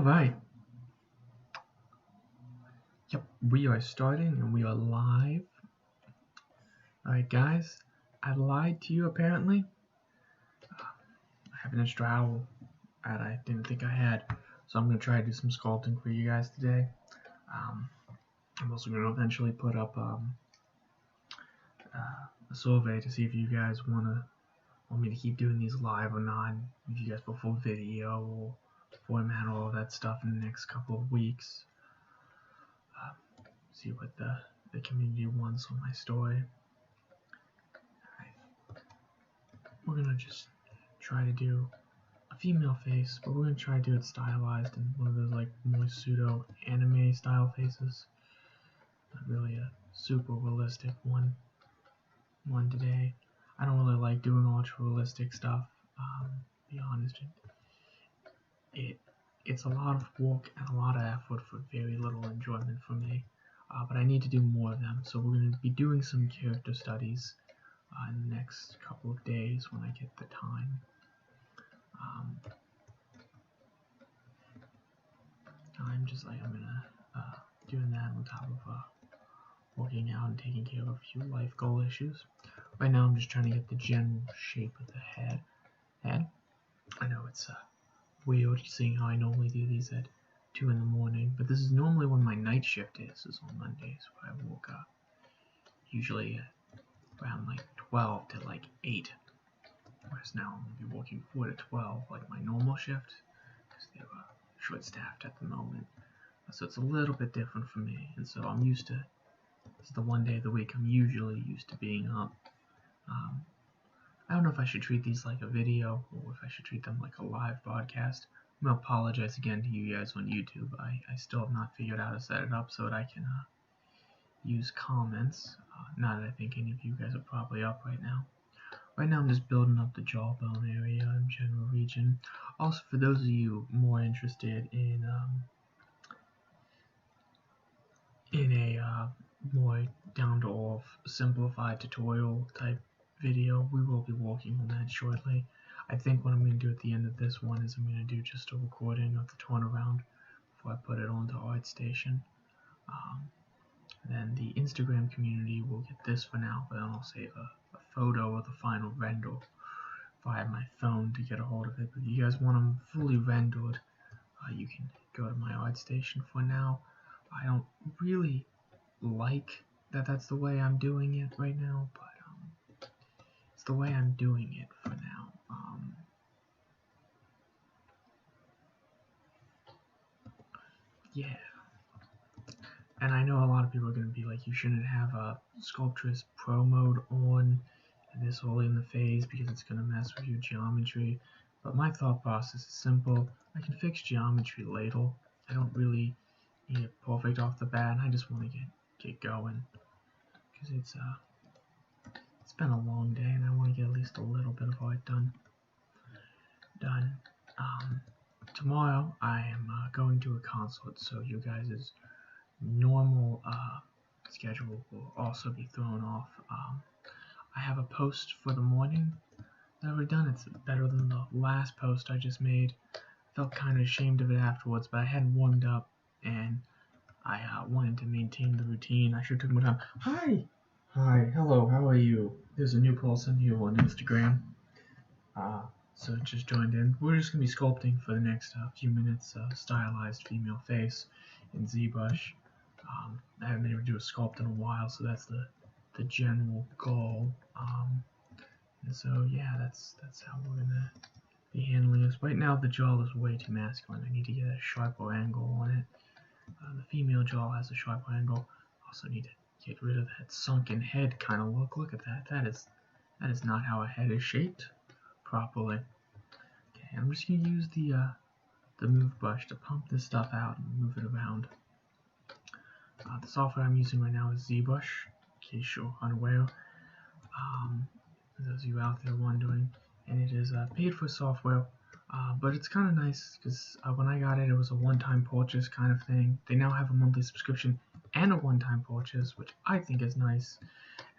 Alright, yep, we are starting and we are live. Alright guys, I lied to you apparently. I have an extra owl that I didn't think I had, so I'm going to try to do some sculpting for you guys today. I'm also going to eventually put up a survey to see if you guys want me to keep doing these live or not, if you guys prefer video or format all of that stuff in the next couple of weeks. See what the community wants on my story. Alright. We're gonna just try to do a female face, but we're gonna try to do it stylized in one of those like more pseudo anime style faces. Not really a super realistic one today. I don't really like doing ultra realistic stuff. To be honest, it's a lot of work and a lot of effort for very little enjoyment for me. But I need to do more of them, so we're going to be doing some character studies in the next couple of days when I get the time. I'm doing that on top of working out and taking care of a few life goal issues. Right now I'm just trying to get the general shape of the head. I know it's weird seeing how I normally do these at 2 in the morning, but this is normally when my night shift is on Mondays, where I woke up usually around like 12 to like 8, whereas now I'm going to be working 4 to 12 like my normal shift, because they're short-staffed at the moment, so it's a little bit different for me, and so I'm used to, this is the one day of the week I'm usually used to being up. I don't know if I should treat these like a video, or if I should treat them like a live broadcast. I'm going to apologize again to you guys on YouTube. I still have not figured out how to set it up so that I can use comments. Not that I think any of you guys are probably up right now. Right now I'm just building up the jawbone area and general region. Also, for those of you more interested in a more down-to-earth, simplified tutorial type video, we will be working on that shortly. I think what I'm going to do at the end of this one is I'm going to do just a recording of the turnaround before I put it onto ArtStation. Then the Instagram community will get this for now, but then I'll save a photo of the final render if I have my phone to get a hold of it. But if you guys want them fully rendered, you can go to my ArtStation for now. I don't really like that that's the way I'm doing it right now, but it's the way I'm doing it for now. Yeah. And I know a lot of people are going to be like, you shouldn't have a Sculptris Pro mode on this early in the phase because it's going to mess with your geometry. But my thought process is simple. I can fix geometry later. I don't really need it perfect off the bat, and I just want to get going. Because it's been a long day, and I want to get at least a little bit of art done. Tomorrow I am going to a concert, so you guys' normal schedule will also be thrown off. I have a post for the morning that I've done. It's better than the last post I just made. Felt kind of ashamed of it afterwards, but I hadn't warmed up, and I wanted to maintain the routine. I should have took more time. Hi, hello, how are you? There's a new person here on Instagram. So just joined in. We're just going to be sculpting for the next few minutes, stylized female face in ZBrush. I haven't been able to do a sculpt in a while, so that's the general goal. And so yeah, that's how we're going to be handling this. Right now the jaw is way too masculine. I need to get a sharper angle on it. The female jaw has a sharper angle. Also need to get rid of that sunken head kind of look. Look at that. That is not how a head is shaped properly. Okay, I'm just going to use the move brush to pump this stuff out and move it around. The software I'm using right now is ZBrush, in case you're unaware. Those of you out there wondering, and it is paid for software, but it's kind of nice because when I got it, it was a one-time purchase kind of thing. They now have a monthly subscription and a one-time purchase, which I think is nice.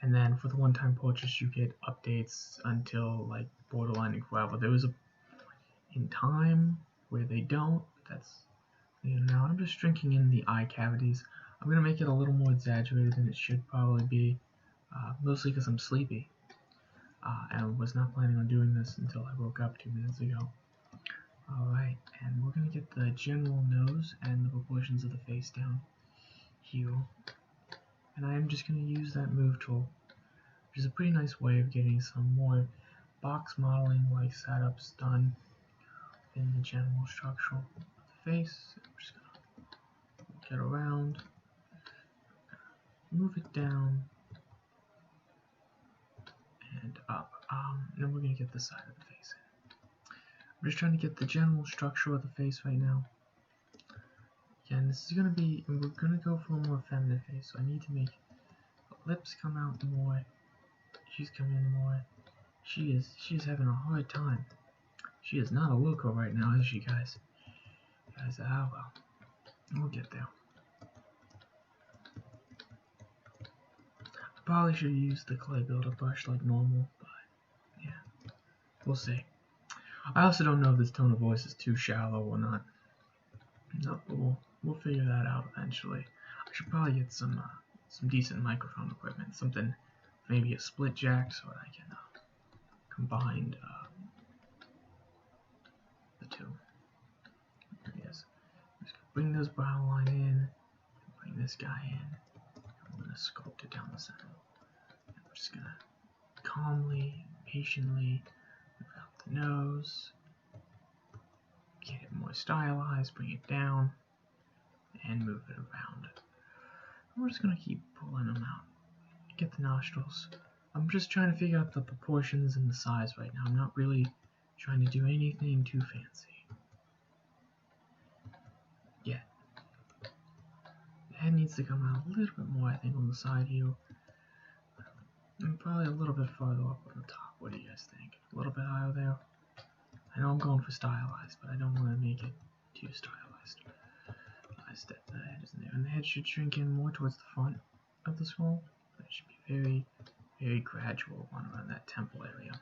And then for the one-time purchase, you get updates until like Borderline and forever. There was a in time where they don't. That's And now I'm just drinking in the eye cavities. I'm going to make it a little more exaggerated than it should probably be, mostly because I'm sleepy. And was not planning on doing this until I woke up 2 minutes ago. Alright, and we're going to get the general nose and the proportions of the face down here. And I am just going to use that move tool, which is a pretty nice way of getting some more box modeling like setups done in the general structure of the face. I'm just going to get around, move it down, and up. And then we're going to get the side of the face in. I'm just trying to get the general structure of the face right now. Again, this is going to be, and we're going to go for a more feminine face, so I need to make the lips come out more. She's coming in more. She's having a hard time. She is not a looker right now, is she, guys? Well, we'll get there. I probably should use the clay builder brush like normal, but yeah, we'll see. I also don't know if this tone of voice is too shallow or not. No, but we'll figure that out eventually. I should probably get some decent microphone equipment, something, maybe a split jack, so that I can combine the two. There he is. I'm just gonna bring this brow line in, bring this guy in. I'm gonna sculpt it down the center. And we're just gonna calmly, patiently move out the nose, get it more stylized, bring it down, and move it around. We're just going to keep pulling them out. Get the nostrils. I'm just trying to figure out the proportions and the size right now. I'm not really trying to do anything too fancy yet. The head needs to come out a little bit more, I think, on the side here. And probably a little bit farther up on the top. What do you guys think? A little bit higher there? I know I'm going for stylized, but I don't want to make it too stylized. I step the head is in there, and the head should shrink in more towards the front of the skull. It should be very, very gradual one around that temple area.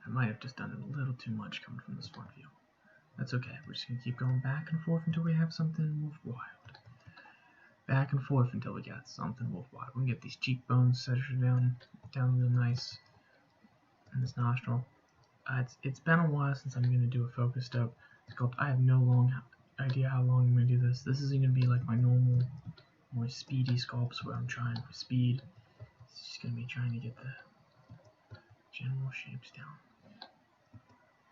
I might have just done a little too much coming from this front view. That's okay. We're just gonna keep going back and forth until we have something worthwhile. Back and forth until we got something worthwhile. We can get these cheekbones centered down real nice, and this nostril. It's been a while since I'm gonna do a focus sculpt. I have no idea how long I'm going to do this. This isn't going to be like my normal, more speedy sculpts where I'm trying for speed. It's just going to be trying to get the general shapes down.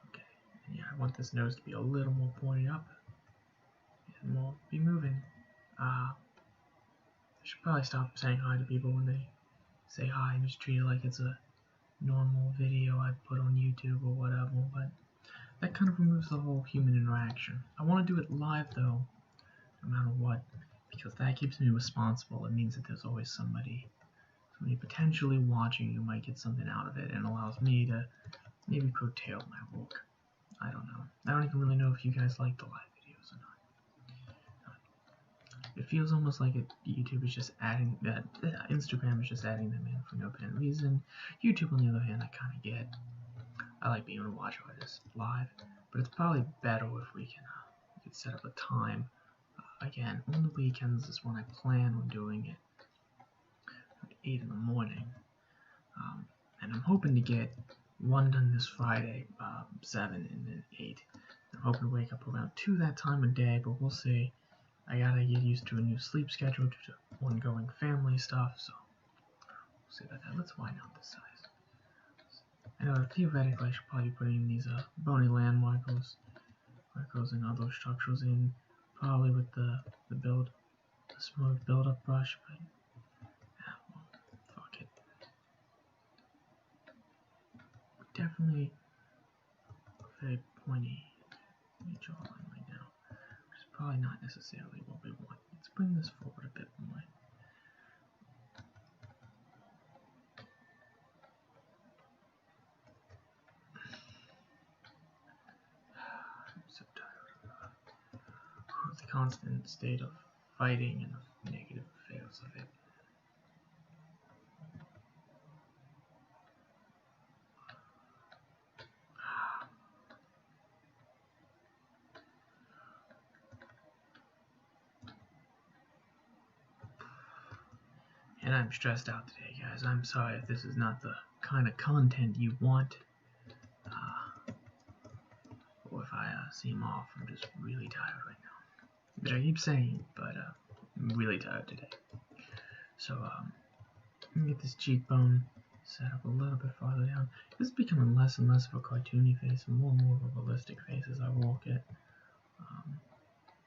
Okay, and yeah, I want this nose to be a little more pointed up, and we'll be moving. I should probably stop saying hi to people when they say hi and just treat it like it's a normal video I put on YouTube or whatever, but that kind of removes the whole human interaction. I want to do it live though, no matter what, because that keeps me responsible. It means that there's always somebody potentially watching who might get something out of it, and allows me to maybe curtail my work. I don't know. I don't even really know if you guys like the live videos or not. It feels almost like YouTube is just adding that. Instagram is just adding them in for no apparent reason. YouTube, on the other hand, I kind of get. I like being able to watch artists live, but it's probably better if we can set up a time. Again, on the weekends is when I plan on doing it at 8 in the morning, and I'm hoping to get one done this Friday, 7 and then 8. I'm hoping to wake up around 2 that time of day, but we'll see. I gotta get used to a new sleep schedule due to ongoing family stuff, so we'll see about that. Let's widen out this size. I know theoretically I should probably be putting these bony land markers and other structures in, probably with the smooth build-up brush, but well, fuck it. Definitely very pointy jawline right now, which is probably not necessarily what we want. Let's bring this forward a bit more. The constant state of fighting and the negative effects of it. And I'm stressed out today, guys. I'm sorry if this is not the kind of content you want. Or if I seem off, I'm just really tired right now. But I keep saying, but I'm really tired today. So, let me get this cheekbone set up a little bit farther down. This is becoming less and less of a cartoony face and more of a realistic face as I walk it.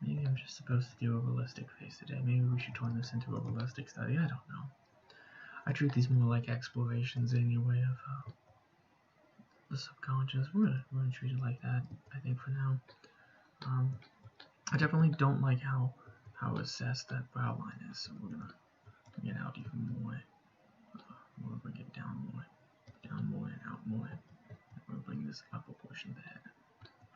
Maybe I'm just supposed to do a realistic face today. Maybe we should turn this into a realistic study. I don't know. I treat these more like explorations anyway of the subconscious. We're gonna treat it like that, I think, for now. I definitely don't like how assessed that brow line is, so we're gonna bring it out even more. We're gonna bring it down more and out more. We're gonna bring this upper portion of the head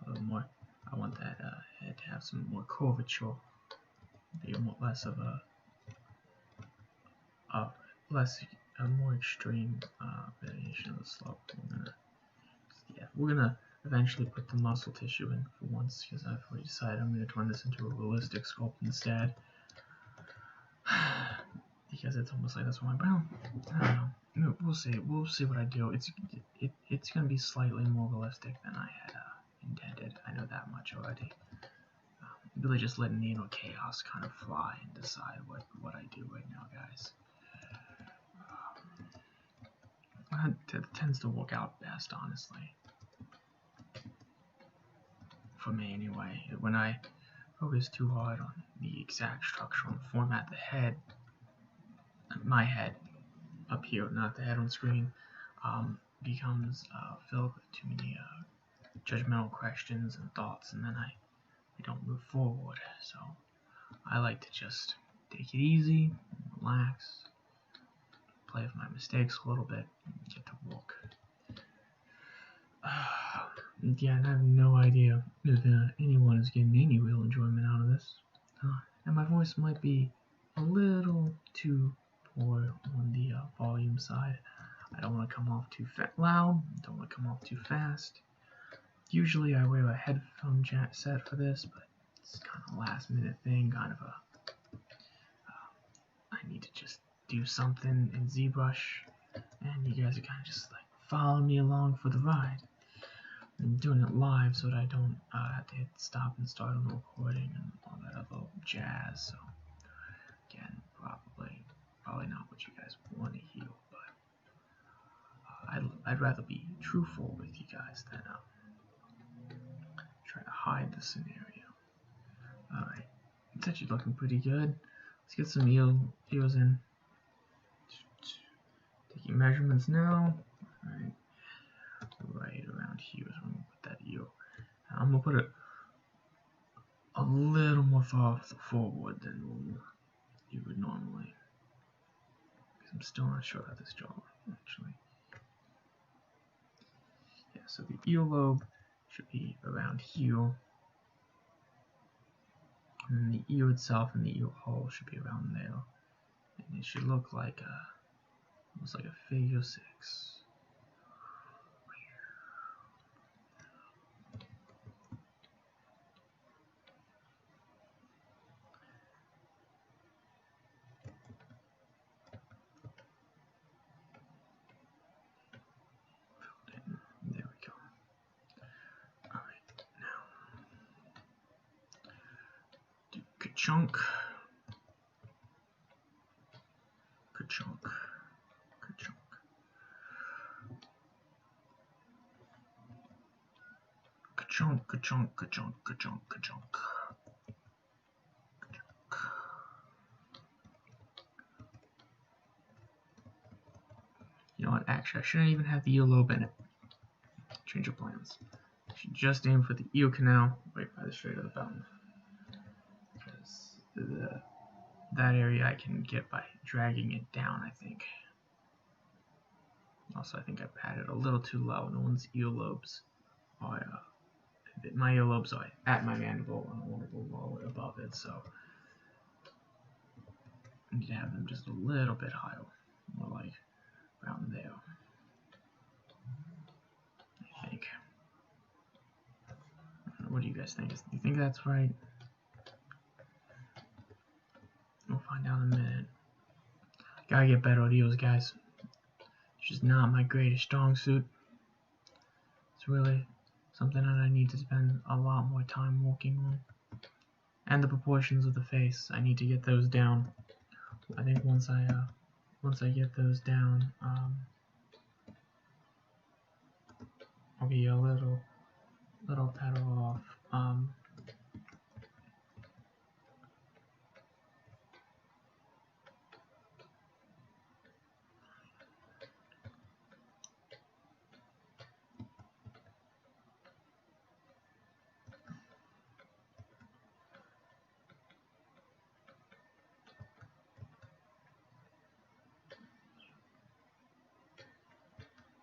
a little more. I want that head to have some more curvature, be less of a more extreme variation of the slope. We're gonna eventually put the muscle tissue in for once, because I've already decided I'm gonna turn this into a realistic sculpt instead. Because it's almost like that's my brow. I don't know. We'll see. We'll see what I do. It's gonna be slightly more realistic than I had intended. I know that much already. Really just letting the inner chaos kind of fly and decide what I do right now, guys. It tends to work out best, honestly. For me, anyway. When I focus too hard on the exact structure and format, the head, my head up here, not the head on screen, becomes filled with too many judgmental questions and thoughts, and then we don't move forward. So I like to just take it easy, relax, play with my mistakes a little bit, and get to work. Yeah, and I have no idea if anyone is getting any real enjoyment out of this. And my voice might be a little too poor on the volume side. I don't want to come off too loud, don't want to come off too fast. Usually I wear a headphone jack set for this, but it's kind of a last minute thing, kind of I need to just do something in ZBrush, and you guys are kind of just like following me along for the ride. I'm doing it live so that I don't have to hit stop and start on the recording and all that other jazz. So again, probably not what you guys want to hear, but I'd rather be truthful with you guys than try to hide the scenario. Alright, it's actually looking pretty good. Let's get some ears in. Taking measurements now. Alright. Right around here is where I'm going to put that ear. I'm going to put it a little more far forward than you would normally. Because I'm still not sure about this jaw, actually. Yeah, so the earlobe should be around here. And then the ear itself and the ear hole should be around there. And it should look like almost like a figure 6. There we go. Alright, now do ka-chunk. Ka-chunk. Ka-chunk. Ka-chunk, ka-chunk, ka-chunk, ka-chunk, ka-chunk. You know what, actually, I shouldn't even have the earlobe in it. Change of plans. I should just aim for the ear canal right by the straight of the bone. Because that area I can get by dragging it down, I think. Also, I think I patted a little too low. No one's earlobes are, my earlobes are at my mandible, and I want to go lower above it, so I need to have them just a little bit higher, more like around there, I think. What do you guys think? Do you think that's right? We'll find out in a minute. Gotta get better at heels, guys. It's just not my greatest strong suit. It's really something that I need to spend a lot more time working on. And the proportions of the face, I need to get those down. I think once I get those down, I'll be a little better off.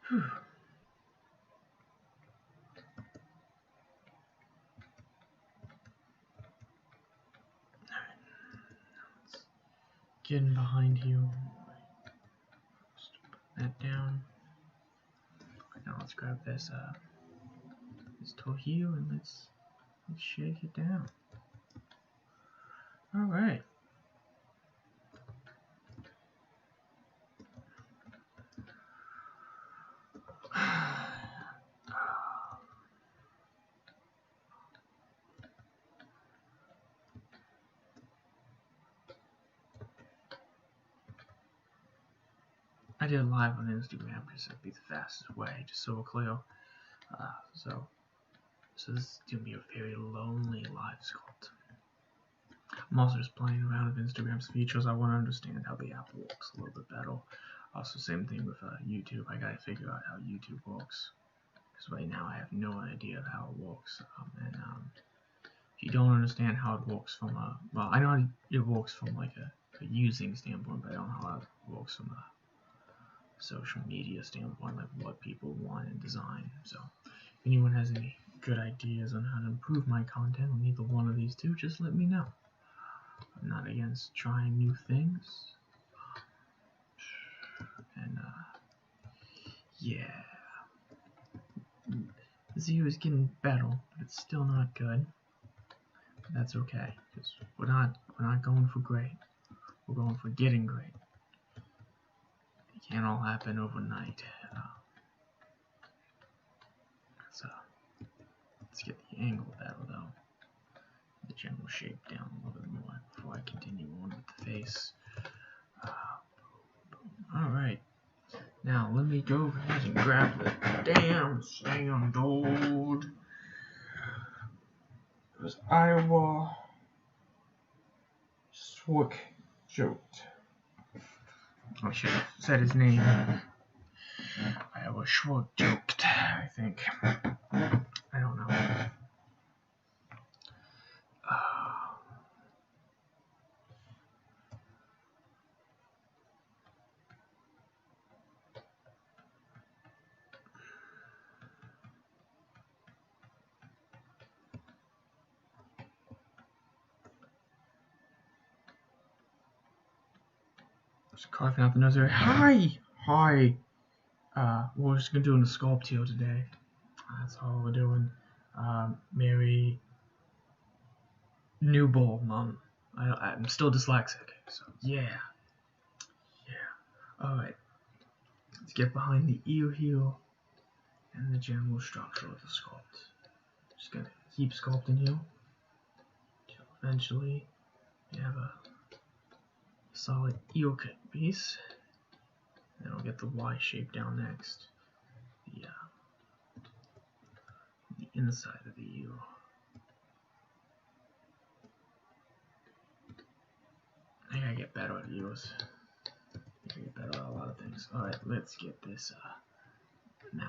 Whew. Getting behind you. Just put that down. Now let's grab this toe heel and let's shake it down. All right. I did live on Instagram because it'd be the fastest way, just so clear. So this is gonna be a very lonely live sculpt. I'm also just playing around with Instagram's features. I want to understand how the app works a little bit better. Also, same thing with YouTube. I gotta figure out how YouTube works because right now I have no idea of how it works. If you don't understand how it works from well, I know it works from like a using standpoint, but I don't know how it works from a social media standpoint, like what people want in design. So if anyone has any good ideas on how to improve my content on either one of these two, just let me know. I'm not against trying new things. And yeah, this view is getting better, but it's still not good. But that's okay, because we're not going for great. We're going for getting great. It can't all happen overnight. Let's get the angle better though. The general shape down a little bit more before I continue on with the face. Alright. Now let me go ahead and grab the damn standard. Because Iowa Schwark joked. I should have said his name. Iowa Schwark joked, I think. I don't know. Just carving out the nose area. Hi. We're just gonna do a sculpt here today. That's all we're doing. Mary Newbold. I'm still dyslexic, so yeah. Alright. Let's get behind the ear heel and the general structure of the sculpt. Just gonna keep sculpting you until eventually you have a solid ear piece. Then I'll get the Y shape down next. The inside of the ear. I gotta get better at ears. I gotta get better at a lot of things. Alright, let's get this mouth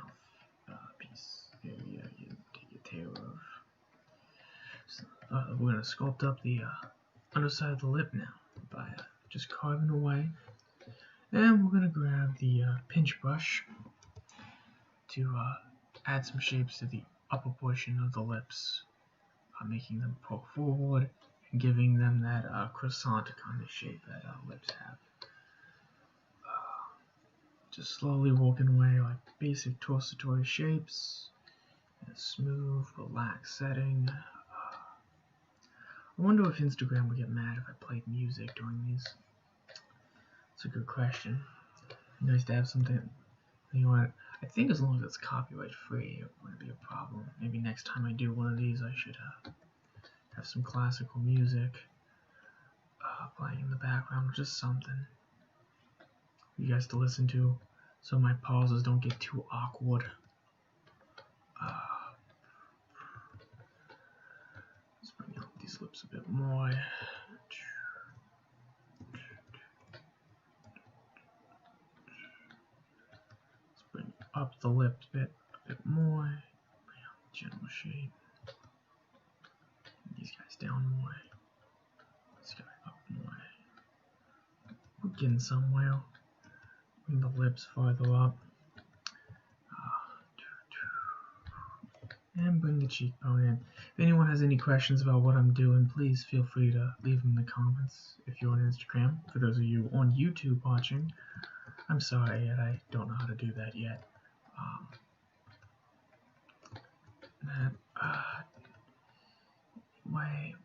piece. Here we go. You take your tail off. So, we're gonna sculpt up the underside of the lip now by just carving away. And we're gonna grab the pinch brush to add some shapes to the upper portion of the lips, making them poke forward and giving them that croissant kind of shape that lips have. Just slowly working away like basic torsatori shapes in a smooth, relaxed setting. I wonder if Instagram would get mad if I played music during these. It's a good question. Nice to have something. You know what? I think as long as it's copyright free, it wouldn't be a problem. Maybe next time I do one of these, I should have some classical music playing in the background, or just something for you guys to listen to, so my pauses don't get too awkward. Let's bring out these lips a bit more. Let's bring up the lips a bit more. Bring out the general shape. These guys down more. This guy up more. We're getting somewhere. Bring the lips farther up. And bring the cheekbone in. If anyone has any questions about what I'm doing, please feel free to leave them in the comments if you're on Instagram. For those of you on YouTube watching, I'm sorry that I don't know how to do that yet. Wait.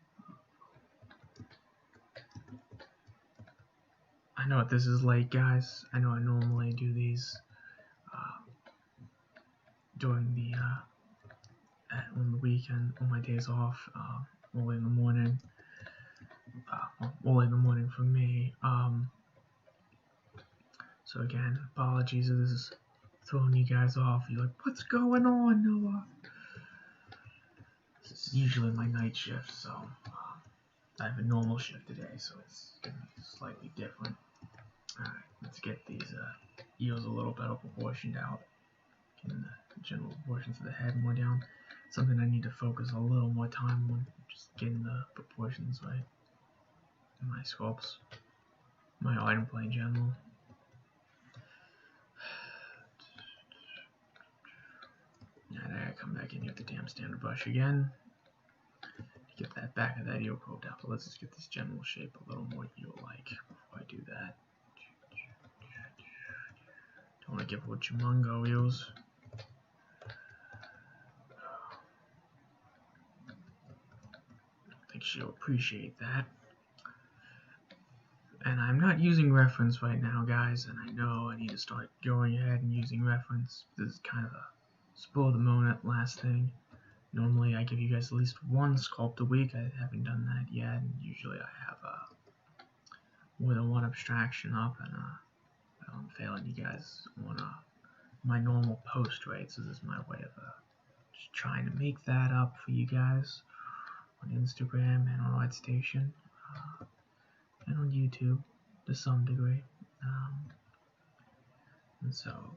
I know this is late, guys. I know I normally do these during the on the weekend, on my days off, early in the morning. Early in the morning for me. So again, apologies if this is throwing you guys off. You're like, what's going on, Noah? This is usually my night shift, so I have a normal shift today, so it's gonna be slightly different. Alright, let's get these ears a little better proportioned out. Getting the general proportions of the head more down. Something I need to focus a little more time on, just getting the proportions right. My sculpts, my item play in general. And I come back in here with the damn standard brush again. To get that back of that ear curved out. But let's just get this general shape a little more ear-like before I do that. Don't want to give her Jumungo ears. I think she'll appreciate that. And I'm not using reference right now, guys, and I know I need to start going ahead and using reference. This is kind of a spur of the moment last thing. Normally I give you guys at least one sculpt a week. I haven't done that yet, and usually I have more than one abstraction up, and I'm failing you guys on my normal post rates. So this is my way of just trying to make that up for you guys on Instagram and on ArtStation and on YouTube to some degree. And so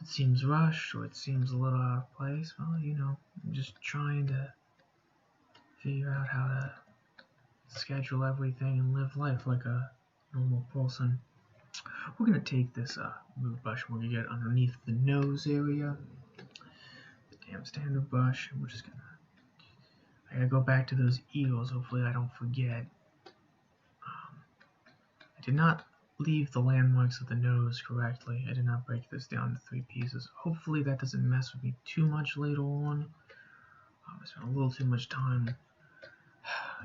it seems rushed or it seems a little out of place. Well, you know, I'm just trying to figure out how to schedule everything and live life like a normal person. We're going to take this move brush, we're going to get underneath the nose area, the damn standard brush, and we're just going to, I got to go back to those ears, hopefully I don't forget. I did not leave the landmarks of the nose correctly. I did not break this down into 3 pieces. Hopefully that doesn't mess with me too much later on. I spent a little too much time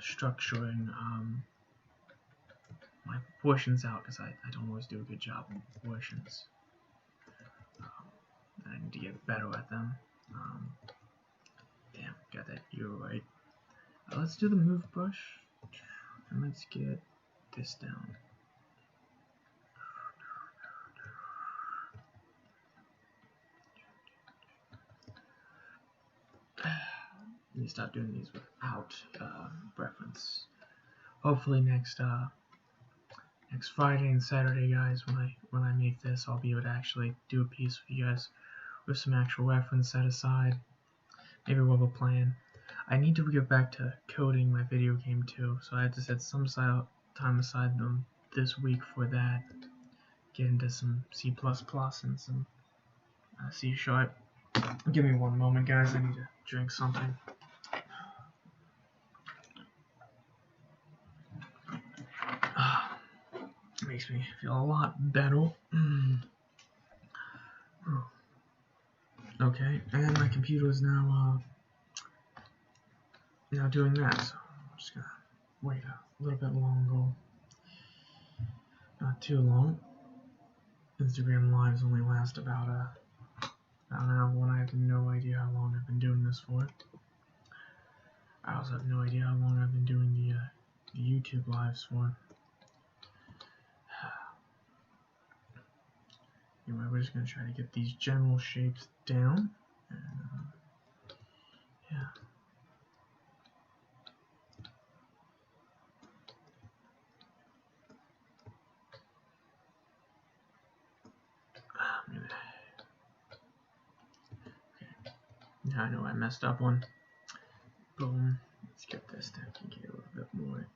structuring my proportions out because I don't always do a good job with proportions. I need to get better at them. Damn, got that ear right. Let's do the move brush and let's get this down. I need to stop doing these without reference. Hopefully next Friday and Saturday, guys, when I make this, I'll be able to actually do a piece for you guys with some actual reference set aside. Maybe we'll have a plan. I need to get back to coding my video game too, so I have to set some time aside this week for that. Get into some C++ and some C#. Give me one moment, guys. I need to drink something. Makes me feel a lot better. Okay, and my computer is now doing that, so I'm just gonna wait a little bit longer. Not too long. Instagram lives only last about an hour, and I have no idea how long I've been doing this for. I also have no idea how long I've been doing the YouTube lives for. Anyway, we're just going to try to get these general shapes down. And, yeah. Okay. Now I know I messed up one. Boom. Let's get this down here a little bit more.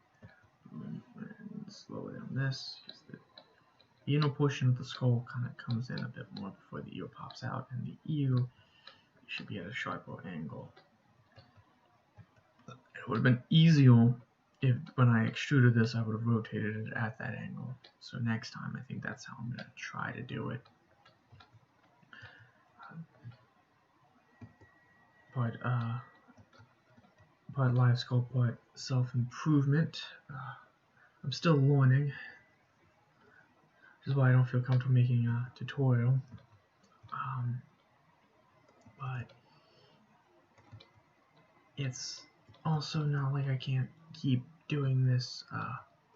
Boom. And slow down this. The inner portion of the skull kind of comes in a bit more before the ear pops out, and the ear should be at a sharper angle. It would have been easier if when I extruded this I would have rotated it at that angle. So next time I think that's how I'm going to try to do it. Part live sculpt, part self-improvement. I'm still learning, which is why I don't feel comfortable making a tutorial. But it's also not like I can't keep doing this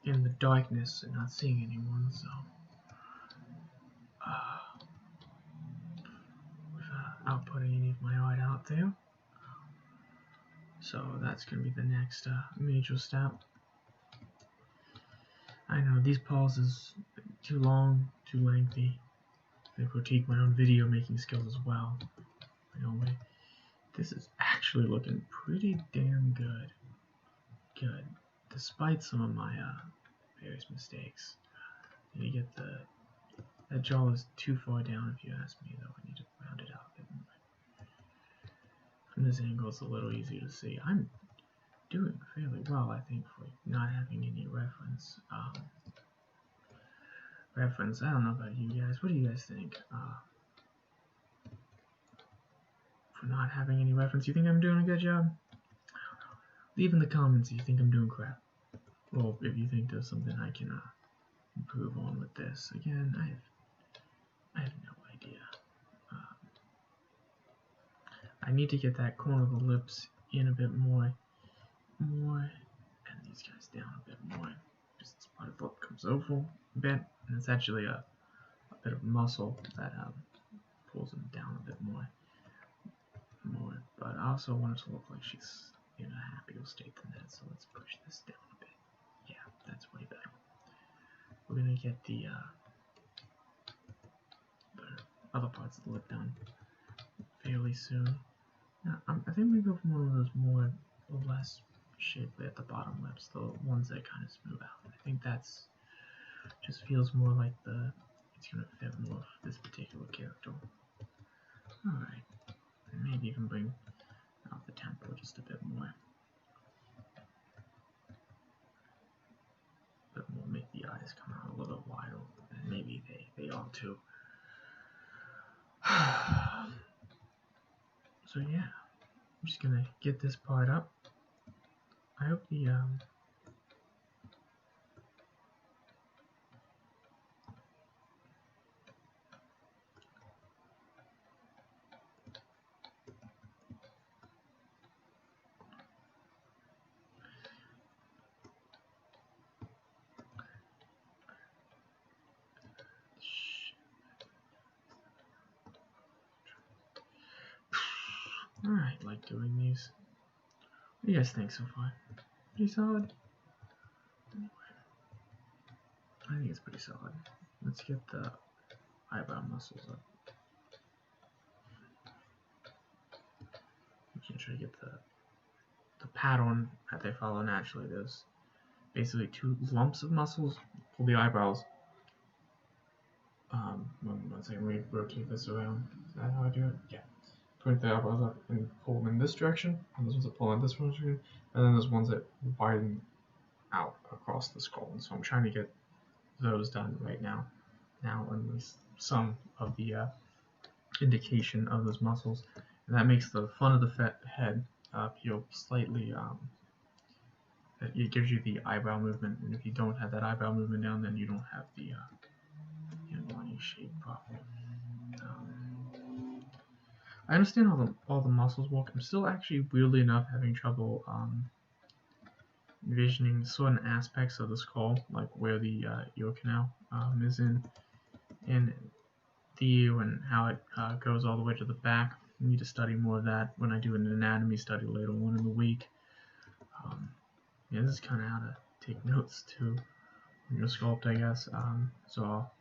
in the darkness and not seeing anyone, so without putting any of my art out there. So that's going to be the next major step. I know these pauses too long, too lengthy. They critique my own video making skills as well. Anyway, this is actually looking pretty damn good. Despite some of my various mistakes. You get that jaw is too far down if you ask me, though. I need to round it out a bit more. From this angle, it's a little easier to see. I'm doing fairly well, I think, for not having any reference. I don't know about you guys. What do you guys think? For not having any reference, you think I'm doing a good job? Leave in the comments if you think I'm doing crap. Well, if you think there's something I can improve on with this. Again, I have no idea. I need to get that corner of the lips in a bit more, and these guys down a bit more. Just this part of the lip comes over a bit, and it's actually a bit of muscle that pulls them down a bit more. But I also want it to look like she's in a happier state than that, so let's push this down a bit. Yeah, that's way better. We're gonna get the other parts of the lip done fairly soon. Now, I think I'm gonna go for one of those more or less shapely at the bottom lips, the ones that kind of smooth out. I think that's just feels more like it's gonna fit more of this particular character. Alright, and maybe even bring out the tempo just a bit more. Make the eyes come out a little bit wider, and maybe they ought to. So yeah, I'm just gonna get this part up. I hope the Alright, like doing these. What do you guys think so far? Pretty solid? Anyway, I think it's pretty solid. Let's get the eyebrow muscles up. You can try to get the pattern that they follow naturally. There's basically two lumps of muscles. Pull the eyebrows. One second, let me rotate this around. Is that how I do it? Yeah. Point the eyebrows up and pull them in this direction, and there's ones that pull in this direction, and then there's ones that widen out across the skull. And so I'm trying to get those done right now. Now, at least some of the indication of those muscles, and that makes the front of the head feel slightly. It gives you the eyebrow movement, and if you don't have that eyebrow movement down, then you don't have the line any shape properly. I understand how all the muscles work. I'm still actually, weirdly enough, having trouble envisioning certain aspects of the skull, like where the ear canal is in the ear and how it goes all the way to the back. I need to study more of that when I do an anatomy study later on in the week. Yeah, this is kind of how to take notes too when you're sculpt, I guess. So I'll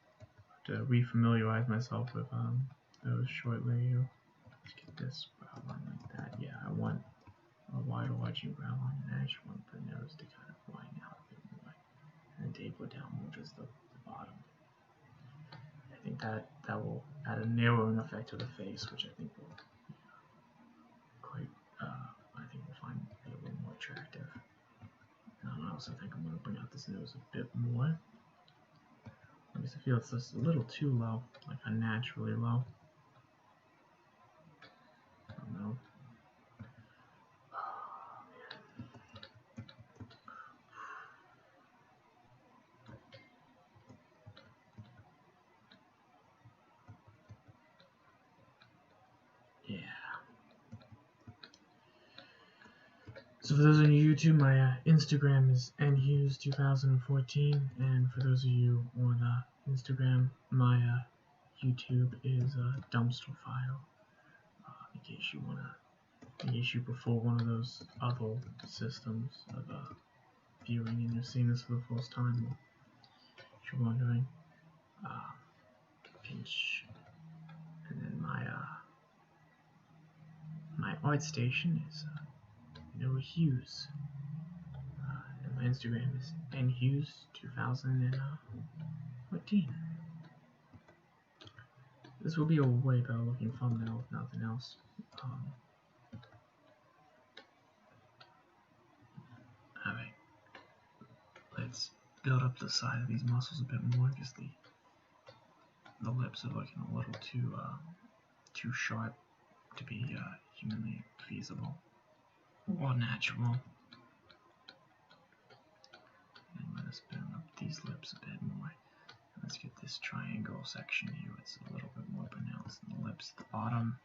have to re-familiarize myself with those shortly. Let's get this brow line like that. Yeah, I want a wider arching brow line, and I actually want the nose to kind of widen out a bit more and taper down more just the bottom. I think that will add a narrowing effect to the face, which I think will find it a little more attractive. And I also think I'm going to bring out this nose a bit more. Because I feel it's just a little too low, like unnaturally low. I don't know. Yeah. So for those on YouTube, my Instagram is nhughes2014, and for those of you on Instagram, my YouTube is dumpster file. In case you prefer one of those other systems of viewing and you're seeing this for the first time, if you're wondering, pinch, and then my art station is Noah Hughes. And my Instagram is nhughes2014. This will be a way better looking thumbnail if nothing else. Alright, let's build up the side of these muscles a bit more because the lips are looking a little too sharp to be humanly feasible or natural. And let us build up these lips a bit more. Let's get this triangle section here. It's a little bit more pronounced than the lips at the bottom.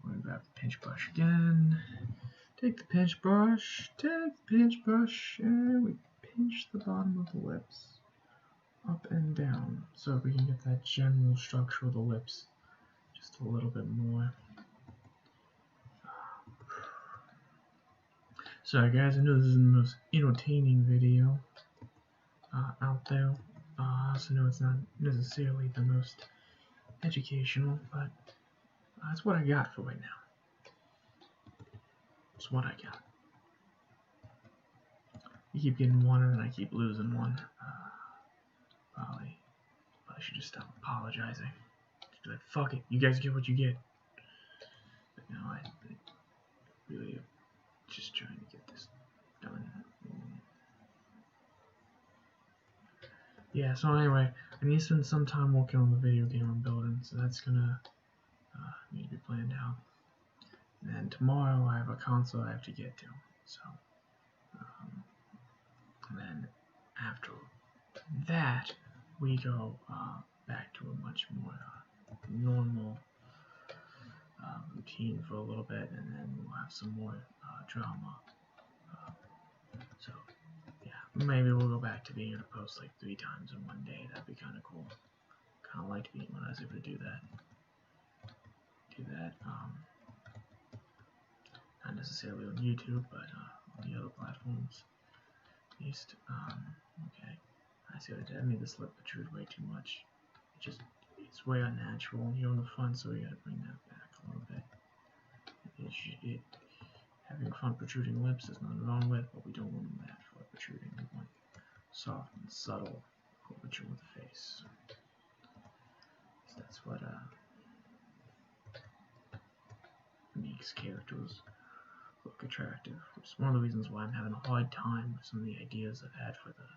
We're going to grab the pinch brush again. Take the pinch brush, and we pinch the bottom of the lips up and down so we can get that general structure of the lips just a little bit more. Sorry guys, I know this isn't the most entertaining video out there. I also know it's not necessarily the most educational, but that's what I got for right now. It's what I got. You keep getting one and then I keep losing one. Probably should just stop apologizing. Just be like, fuck it, you guys get what you get. But no, I really just trying to get this done. Yeah, so anyway, I need to spend some time working on the video game I'm building, so that's gonna need to be planned out. And then tomorrow I have a console I have to get to, so and then after that we go back to a much more normal routine for a little bit, and then we'll have some more drama. So yeah, maybe we'll go back to being able to post like 3 times in one day. That'd be kind of cool. Kind of liked being when I was able to do that. Not necessarily on YouTube, but on the other platforms. At least, okay. I see what I did. I made this lip protrude way too much. It's way unnatural here on the front, so we gotta bring that back a little bit. Having front protruding lips is nothing wrong with, but we don't want that for protruding. We want soft and subtle curvature with the face. So that's what makes characters look attractive. Which is one of the reasons why I'm having a hard time with some of the ideas I've had for the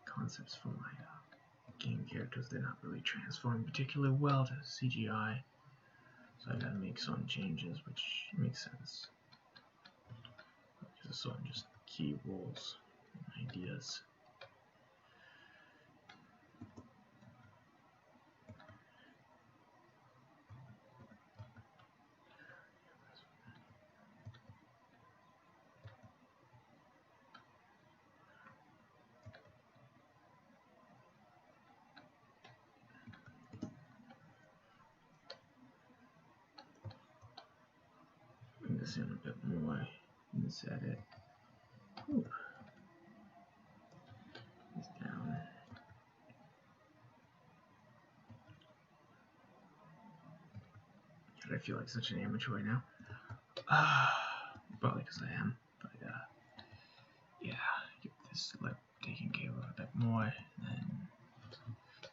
concepts for my game characters. They're not really transforming particularly well to CGI. So I gotta make some changes, which makes sense. Because of just key rules and ideas. this in a bit more in this edit. Ooh. It's down. God, I feel like such an amateur right now. Probably because I am. But yeah, get this lip taken care of a bit more than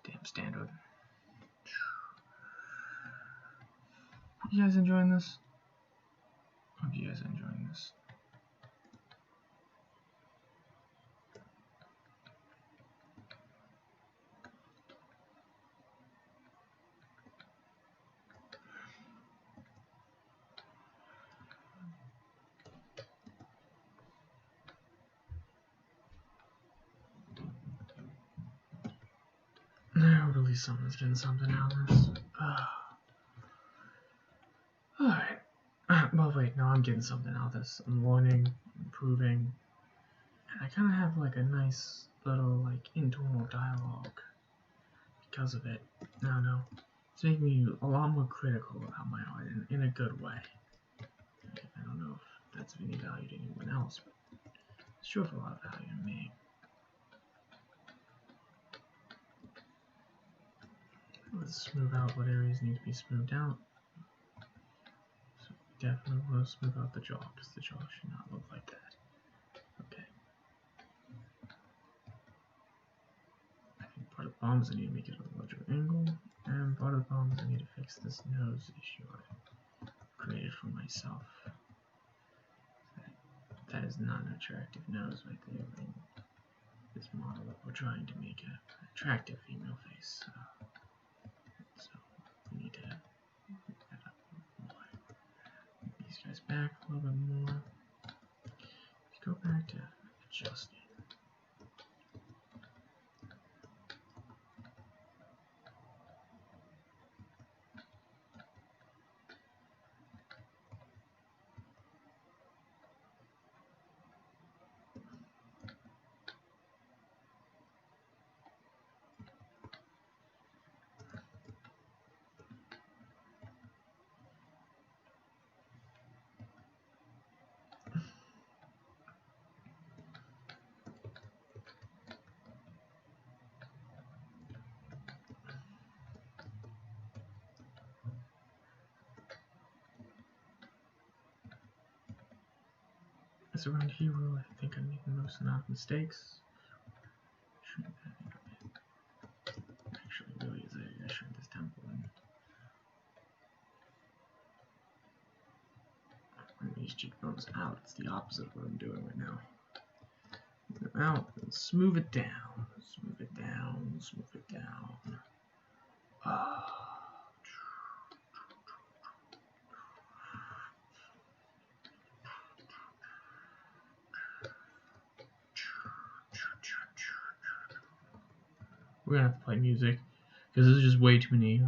damn standard. You guys enjoying this? Hope you guys are enjoying this. I hope at least someone's getting something out of this. Alright. Well, wait, no, I'm getting something out of this. I'm learning, improving, and I kind of have like a nice little like internal dialogue because of it. I don't know. It's making me a lot more critical about my art in a good way. I don't know if that's of any value to anyone else, but it's sure of a lot of value to me. Let's smooth out what areas need to be smoothed out. So we definitely want to smooth out the jaw, because the jaw should not look like that. Okay. I think part of the problem is I need to make it a larger angle, and part of the problem is I need to fix this nose issue I created for myself. That is not an attractive nose right there in this model that we're trying to make an attractive female face. So we need to move that up more. Move these guys back a little bit more. Let's go back to adjusting. It's around here where I think I'm making the most amount of mistakes. Shrink that a bit. Actually, really is I shrink this temple and bring these cheekbones out. It's the opposite of what I'm doing right now. Move them out and smooth it down. Smooth it down. Smooth it down. We're gonna have to play music because there's just way too many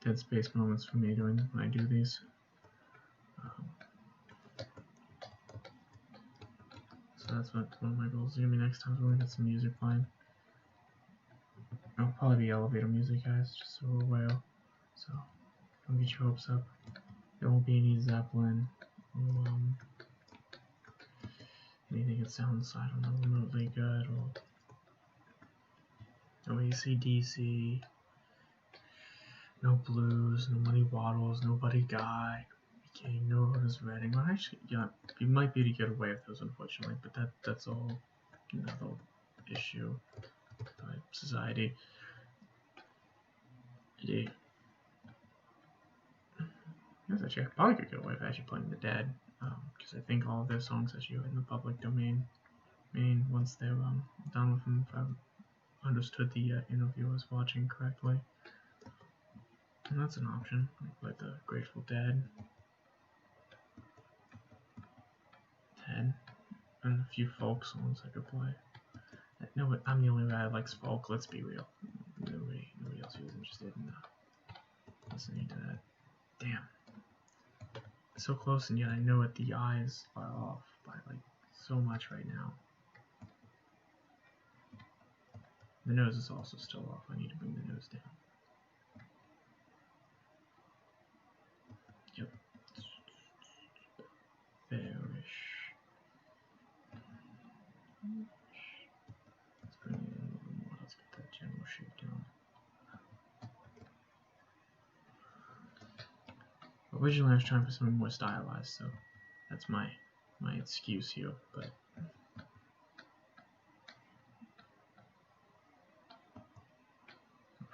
dead space moments for me when I do these. So that's what one of my goals is gonna be next time. We're gonna get some music playing. It'll probably be elevator music, guys, just so we're aware. So don't get your hopes up. There won't be any Zeppelin or anything that sounds, I don't know, remotely good, or no AC/DC, no blues, no Muddy Waters, no Buddy Guy, okay, no Otis Redding. Well, actually, yeah, you might be able to get away with those, unfortunately, but that's all another issue by society. Yeah. Yes, actually, I probably could get away with actually playing The Dead, because I think all of their songs actually are in the public domain. Once they're done with them, if I understood the interview I was watching correctly. And that's an option, like the Grateful Dead, Ted, and a few folk songs I could play. No, I'm the only guy that likes folk, let's be real. Nobody else who's interested in listening to that. Damn. So close, and yet I know it, the eyes are off by like so much right now. The nose is also still off. I need to bring the nose down. Yep. Let's bring it in a little more. Let's get that general shape down. Originally I was trying for something more stylized, so that's my excuse here, but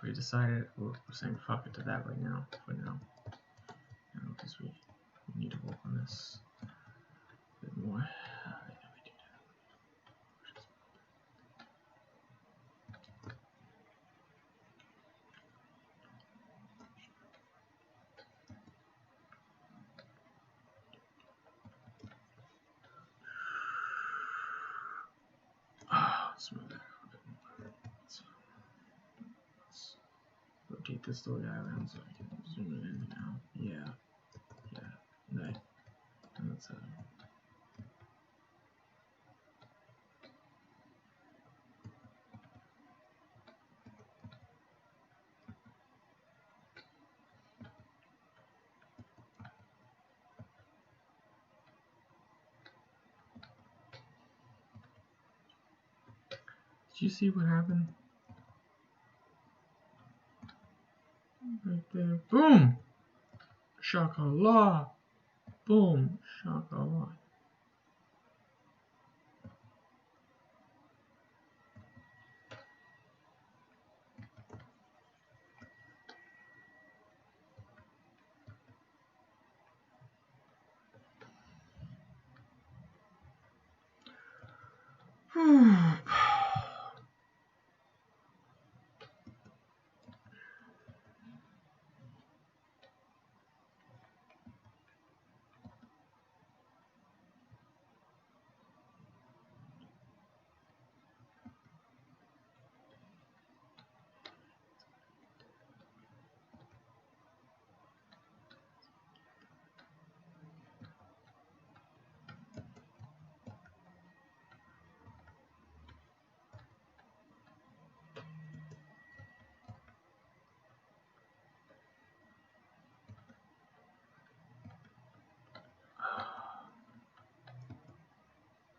we decided we're saying fuck it to that right now, for now, because we need to work on this a bit more. Alright, now we do that. Smooth that out a bit more. Let's rotate this little guy around so I can zoom it in now. Yeah, right. And let's did you see what happened? Right there. Boom! Chocolat! Boom! Chocolat.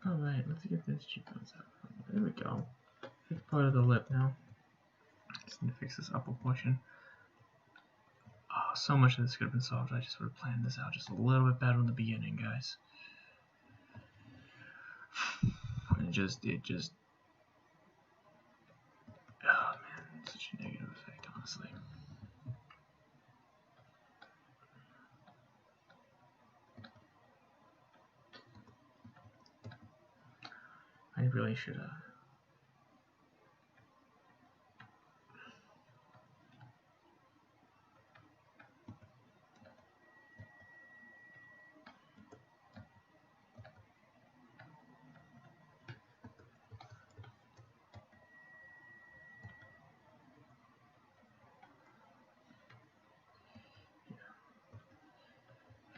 Alright, let's get this cheekbones out. There we go. Fix part of the lip now. Just need to fix this upper portion. Oh, so much of this could have been solved. I just would have planned this out just a little bit better in the beginning, guys. It just, oh man, such a negative effect, honestly. I really should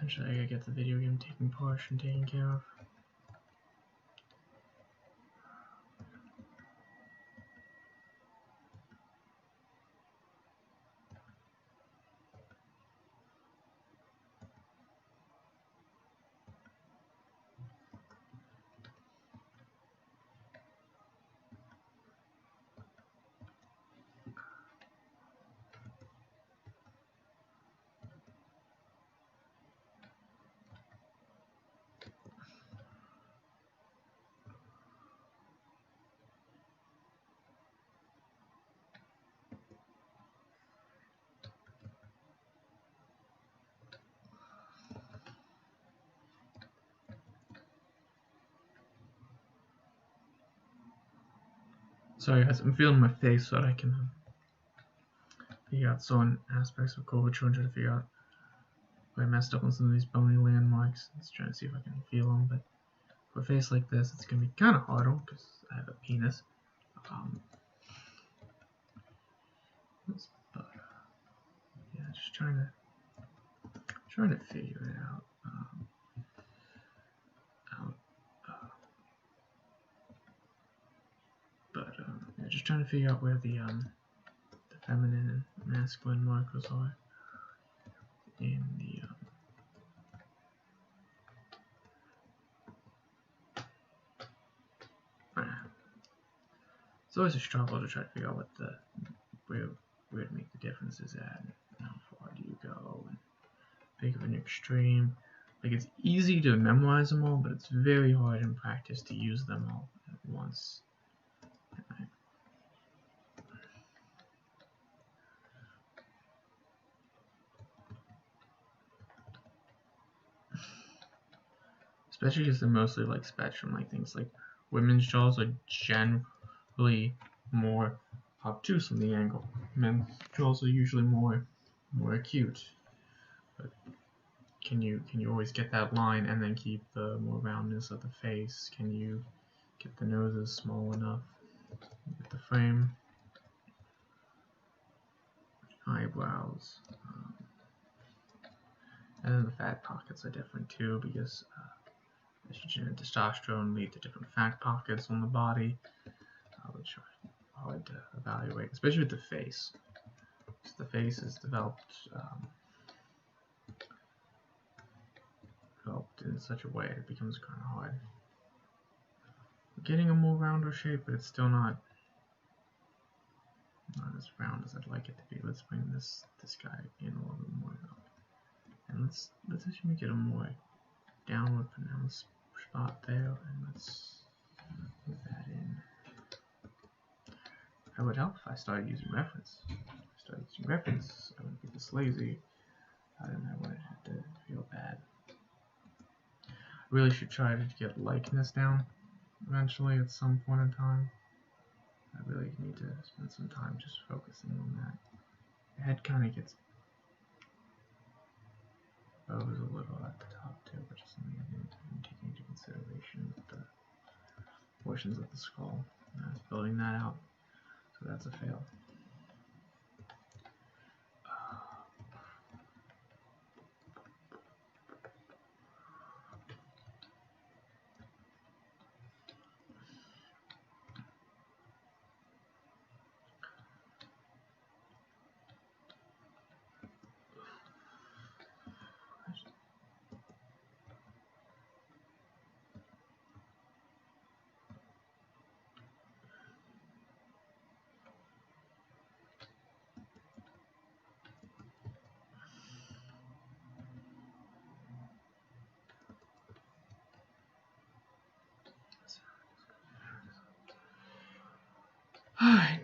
eventually I gotta get the video game portion taken care of. Sorry guys, I'm feeling my face so that I can figure out certain aspects of curvature and try to figure out if I messed up on some of these bony landmarks. Let's try to see if I can feel them, but for a face like this, it's going to be kind of harder because I have a penis. But yeah, just trying to figure it out. Yeah, just trying to figure out where the feminine and masculine markers are in the always a struggle to try to figure out what where to make the differences at, and how far do you go, and big of an extreme. Like, it's easy to memorize them all, but it's very hard in practice to use them all at once. Especially because they're mostly like spectrum, like things like women's jaws are generally more obtuse on the angle. Men's jaws are usually more acute. But can you always get that line and then keep the more roundness of the face? Can you get the noses small enough? Get the frame, eyebrows, and then the fat pockets are different too, because estrogen and testosterone lead to different fat pockets on the body, which are hard to evaluate, especially with the face. So the face is developed in such a way it becomes kind of hard. We're getting a more rounder shape, but it's still not as round as I'd like it to be. Let's bring this guy in a little bit more up, and let's actually make it a more downward pronounced spot there, and let's put that in. It would help if I started using reference. I wouldn't be this lazy. And I wouldn't have to feel bad. I really should try to get likeness down eventually at some point in time. I really need to spend some time just focusing on that. The head kind of gets bows a little at the top too, which is something I didn't take into consideration with the portions of the skull. I was building that out, so that's a fail. Alright.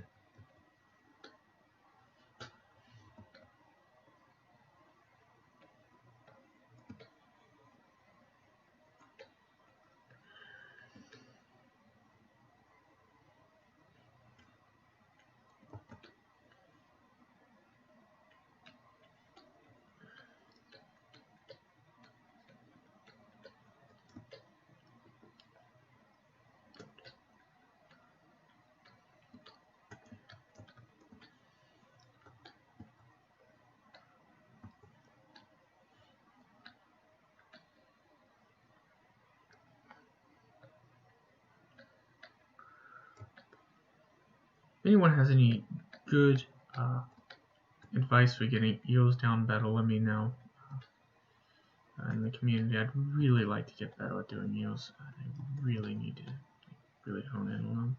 If anyone has any good advice for getting eels down better, let me know. In the community, I'd really like to get better at doing eels. I really need to really hone in on them.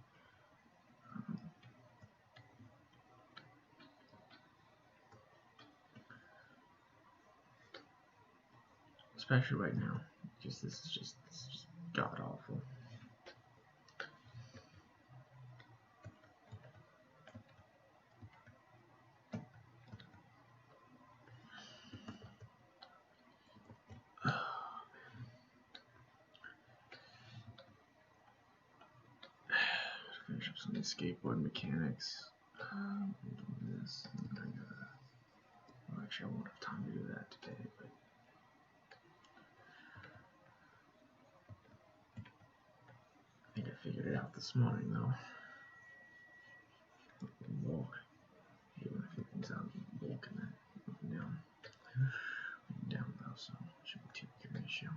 Especially right now, because this is just god awful. Finish up some of the skateboard mechanics. This. Well, actually, I won't have time to do that today, but I think I figured it out this morning, though. Bulk. I hate when I figure things out. Bulk and then moving down. Down though, so it should be 2 big ratio.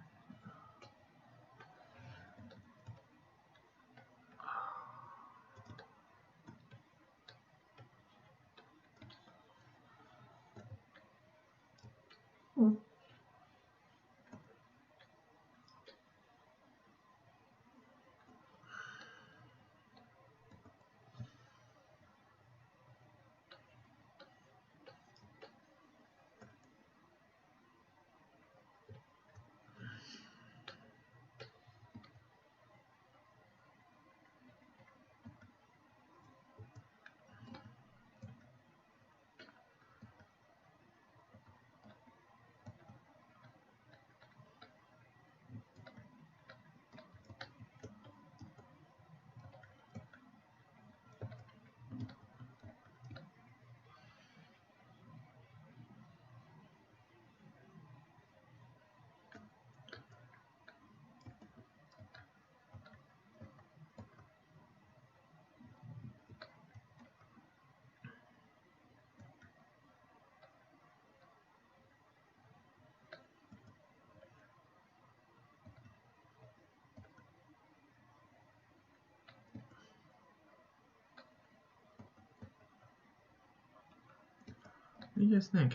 What do you guys think?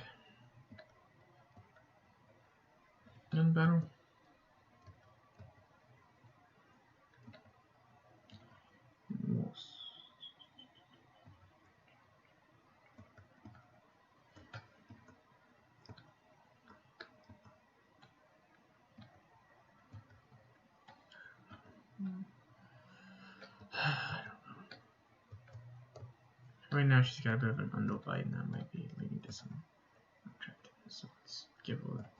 Gun battle? Right now she's got a bit of an underbite, and that might be leading to some attractiveness. So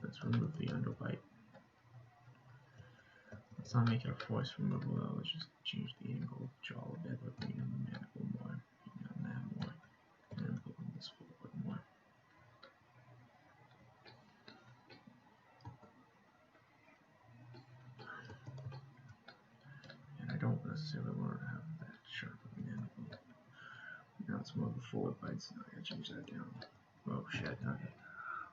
let's remove the underbite. Let's not make it a force removal though, let's just change the angle of the jaw a bit, but bring in the mandible more, bring in that more, and then moving this forward more. And I don't necessarily want to have that sharp of a mandible. Now it's more of a forward bite, so I gotta change that down. Oh shit, okay.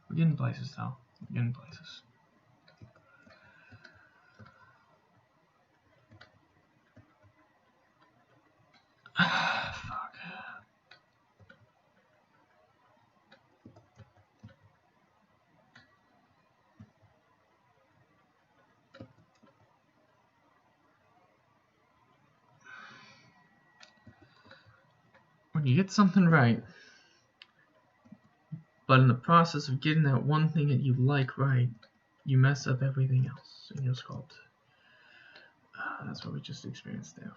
We're getting places though. We're getting places. Fuck. When you get something right, but in the process of getting that one thing that you like right, you mess up everything else in your sculpt. That's what we just experienced there.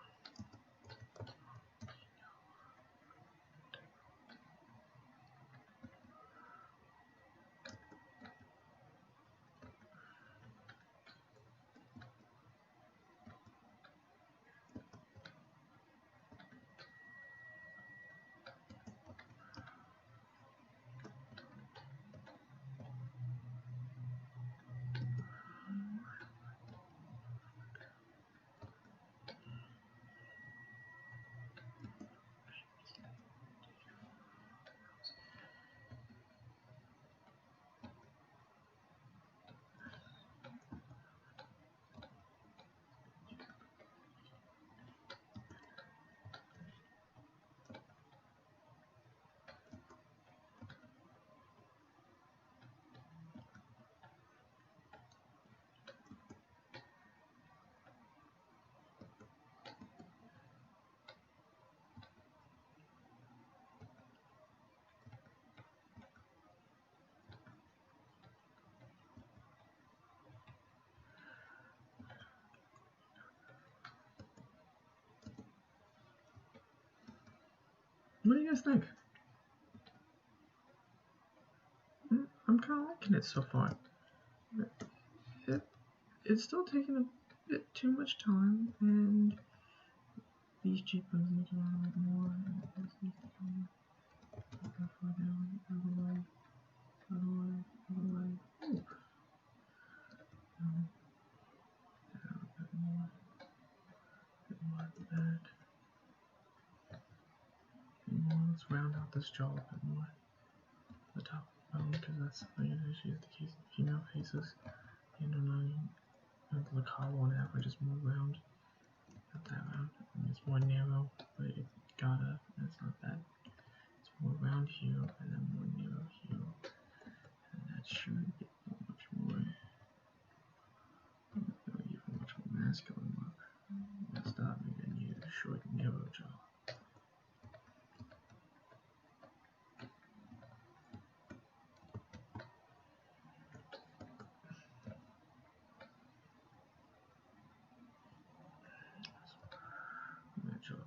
What do you guys think? I'm kind of liking it so far. It's still taking a bit too much time, and these cheekbones need to run a bit more. This needs to come far down, other way, other way, other way. Ooh. Down a bit more at the back. Let's round out this jaw a bit more. The top bone, because that's something that is used to keep female faces. And the collar on average is more round. Not that round. I mean, it's more narrow, but it's not that. It's more round here, and then more narrow here. And that should get much more, even much more masculine look. Messed up, maybe I need a short, narrow jaw.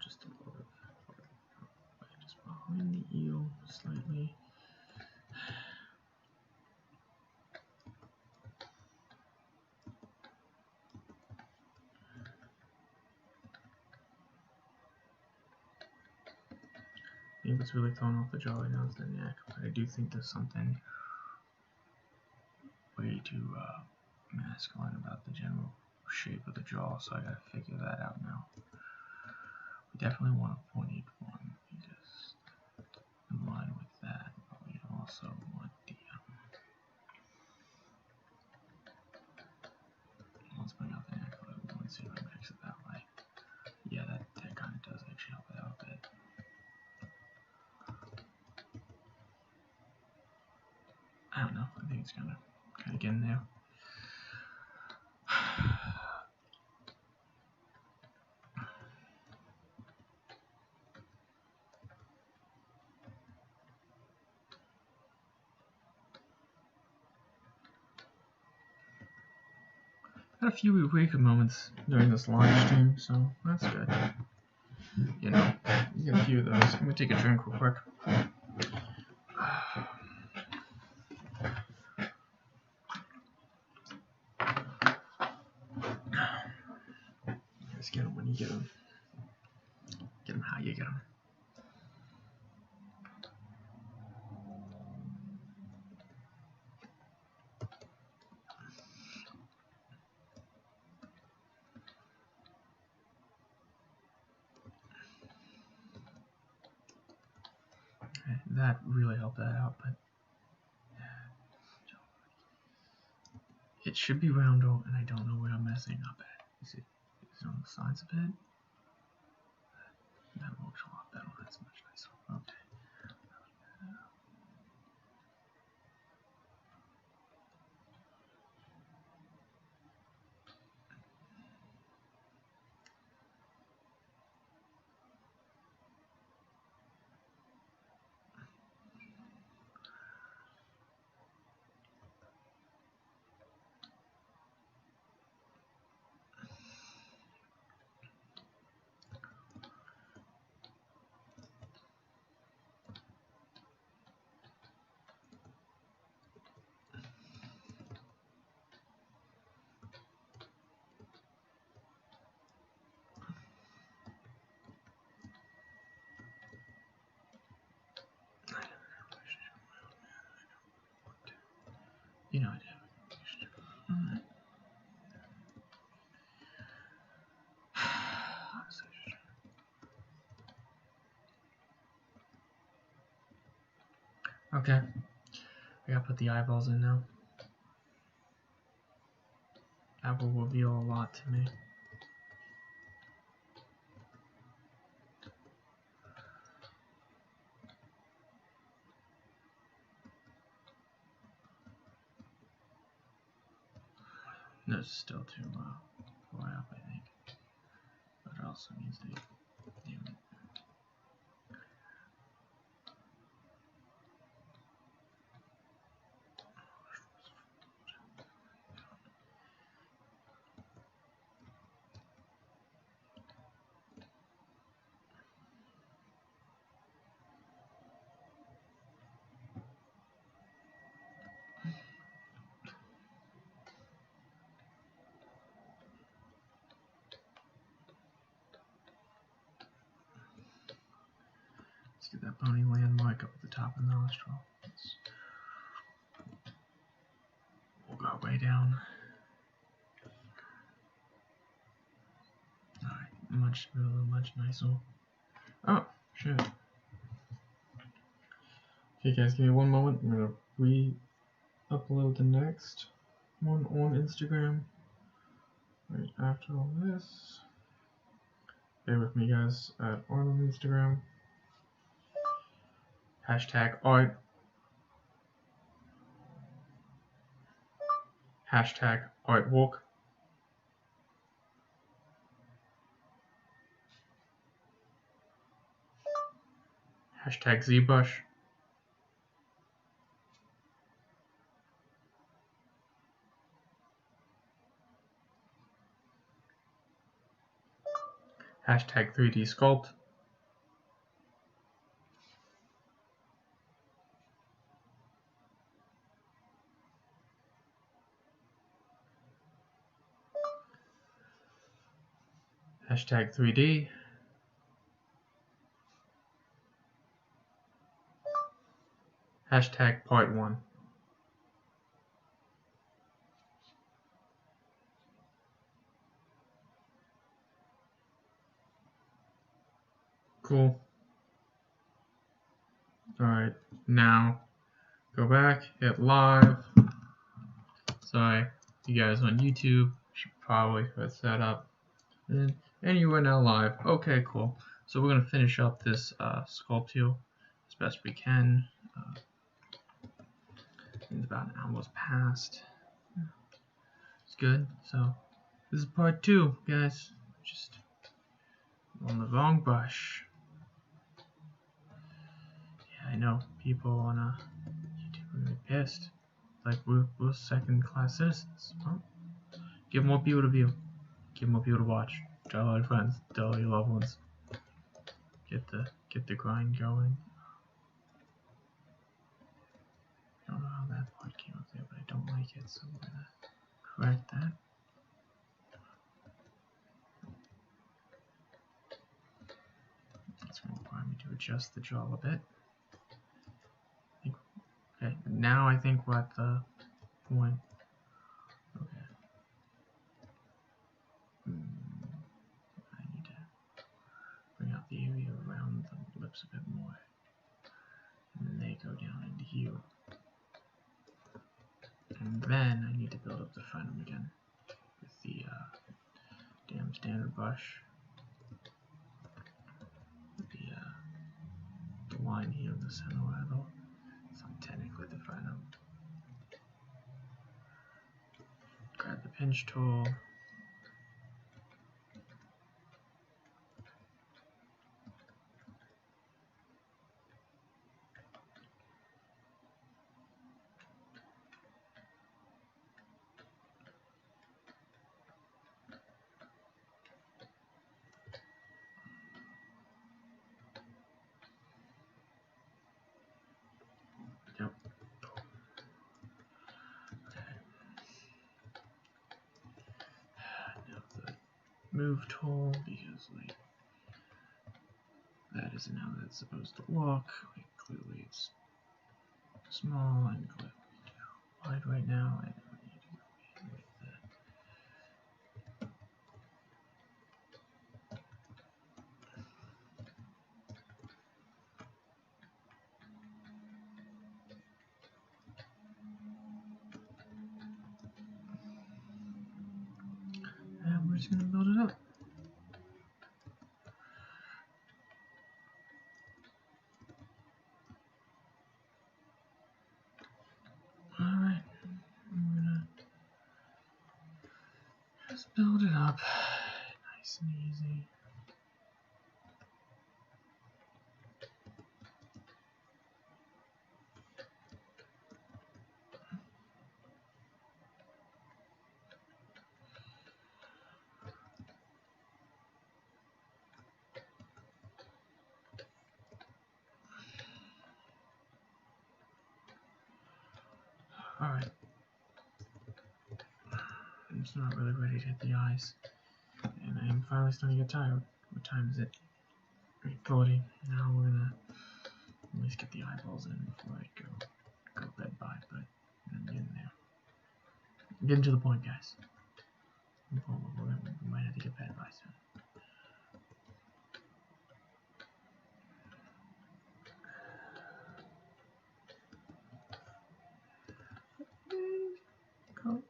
Just a little bit just behind the eel slightly. Maybe what's really throwing off the jaw right now is the neck, but I do think there's something way too masculine about the general shape of the jaw, so I gotta figure that out now. We definitely want a pointed one, because in line with that, but we also want the let's bring out the neck a little bit and see if I can fix it that way. Yeah, that kind of does actually help it out a bit. I don't know. I think it's kind of getting there. Had a few eureka moments during this live stream, so that's good. You know, you get a few of those. I'm gonna take a drink real quick. Just get them when you get them. Get them how you get them. Okay, that really helped that out, but it should be roundel, and I don't know where I'm messing up at. Is it on the sides a bit? That looks a lot better. That's much nicer. Okay. You know I do. Alright. Okay. I gotta put the eyeballs in now. That will reveal a lot to me. No, it's still too far up, I think. But it also needs to be. Damn it. Let's get that bony landmark up at the top of the nostril. We'll go way down. Alright, much smoother, much nicer. Oh, shit. Okay guys, give me one moment. I'm gonna re-upload the next one on Instagram right after all this. Bear with me guys, on Instagram. Hashtag art. Hashtag artwalk. Hashtag ZBrush. Hashtag 3D sculpt. Hashtag 3D. Hashtag part 1. Cool. Alright, now go back, hit live. Sorry, you guys on YouTube should probably put that up. And you are now live. Okay, cool. So we're going to finish up this sculpt here as best we can. It's about an hour's past. It's good. So this is part 2, guys. Just on the wrong brush. Yeah, I know people on YouTube are really pissed. Like we're second-class citizens. Well, give more people to view. Give more people to watch. Tell all your friends. Tell all your loved ones. Get the grind going. I don't know how that part came up there, but I don't like it, so we're gonna correct that. That's gonna require me to adjust the jaw a bit. Okay, now I think we're at the point. Okay. I need to bring out the area around the lips a bit more. And then they go down into here. And then I need to build up the front again with the damn standard brush. The line here in the center rather. It's not technically the front. Grab the pinch tool. Yep. Okay. Now the move tool, because like that isn't how that's supposed to look. Like, clearly it's small and clearly too wide right now. I need to go in with the and we're just gonna build it up. Alright, I'm gonna just build it up nice and easy. Alright. I'm just not really ready to hit the eyes. And I am finally starting to get tired. What time is it? 8:40. Now we're gonna at least get the eyeballs in before I go bed by, but I'm getting there. I'm getting to the point, guys. We might have to get bed by soon. Go.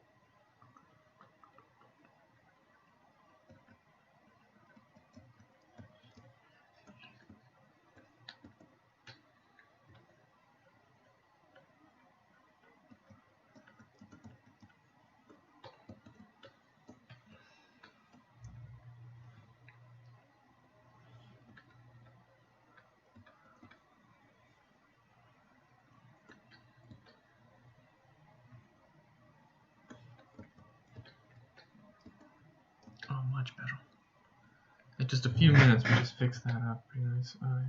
Oh, much better. In just a few minutes, we just fixed that up pretty nice. Alright.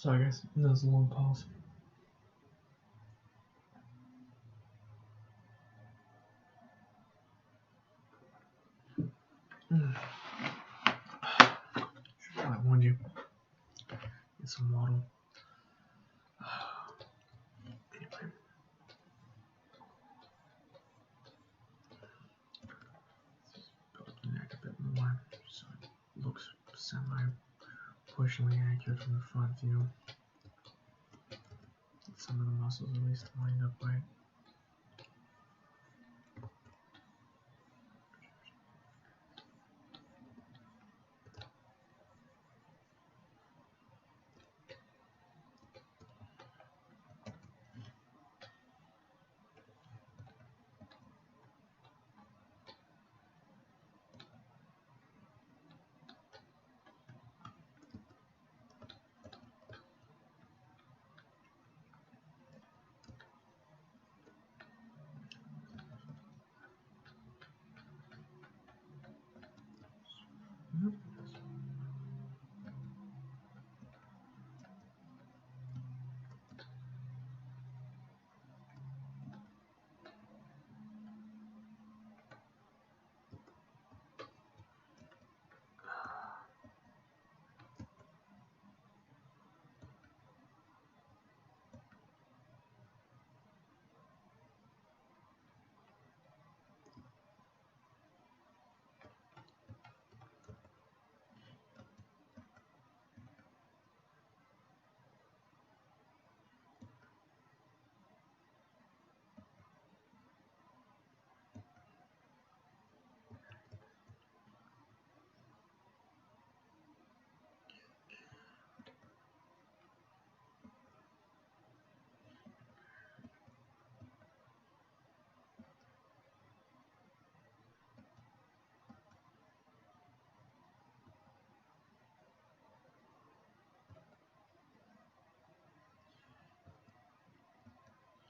Sorry guys, that was a long pause. I warned you. Get some water. Anyway. Build up the neck a bit more so it looks semi-proportionally accurate from the front view. Get some of the muscles at least lined up right.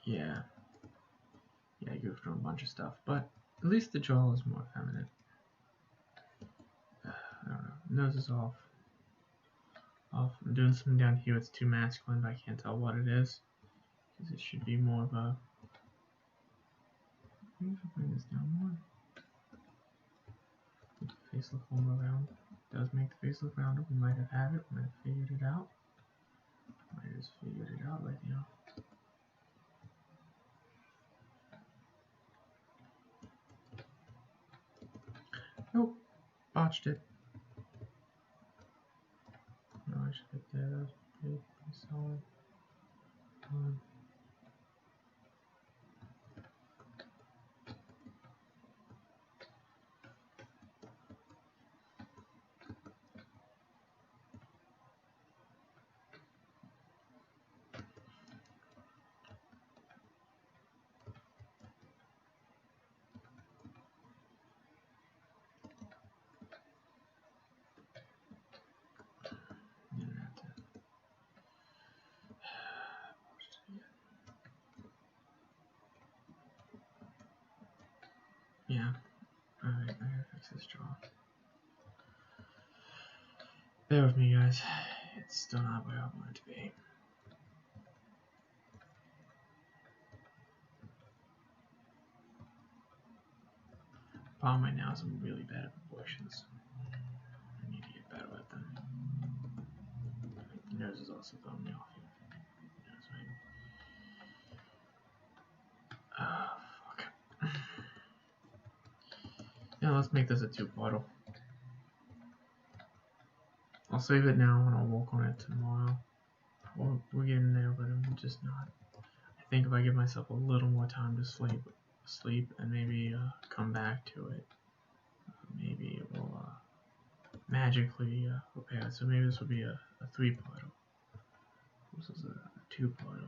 Yeah, I goofed on a bunch of stuff, but at least the jaw is more feminine. I don't know. Nose is off. I'm doing something down here. It's too masculine, but I can't tell what it is because it should be more of a. Maybe if I bring this down more, make the face look more round. It does make the face look rounder. We might have had it. We might have figured it out. I just figured it out right now. Nope, botched it. No, I should get that. Pretty solid. Yeah, alright, I gotta fix this jaw. Bear with me, guys. It's still not where I want it to be. Problem right now is I'm really bad at proportions. I need to get better at them. The nose is also throwing me off here. Nose, right? Fuck. Yeah, let's make this a two-parter. I'll save it now and I'll work on it tomorrow. We're getting there, but I'm just not. I think if I give myself a little more time to sleep and maybe come back to it, maybe it will magically repair. So maybe this will be a three-parter. This is a two-parter.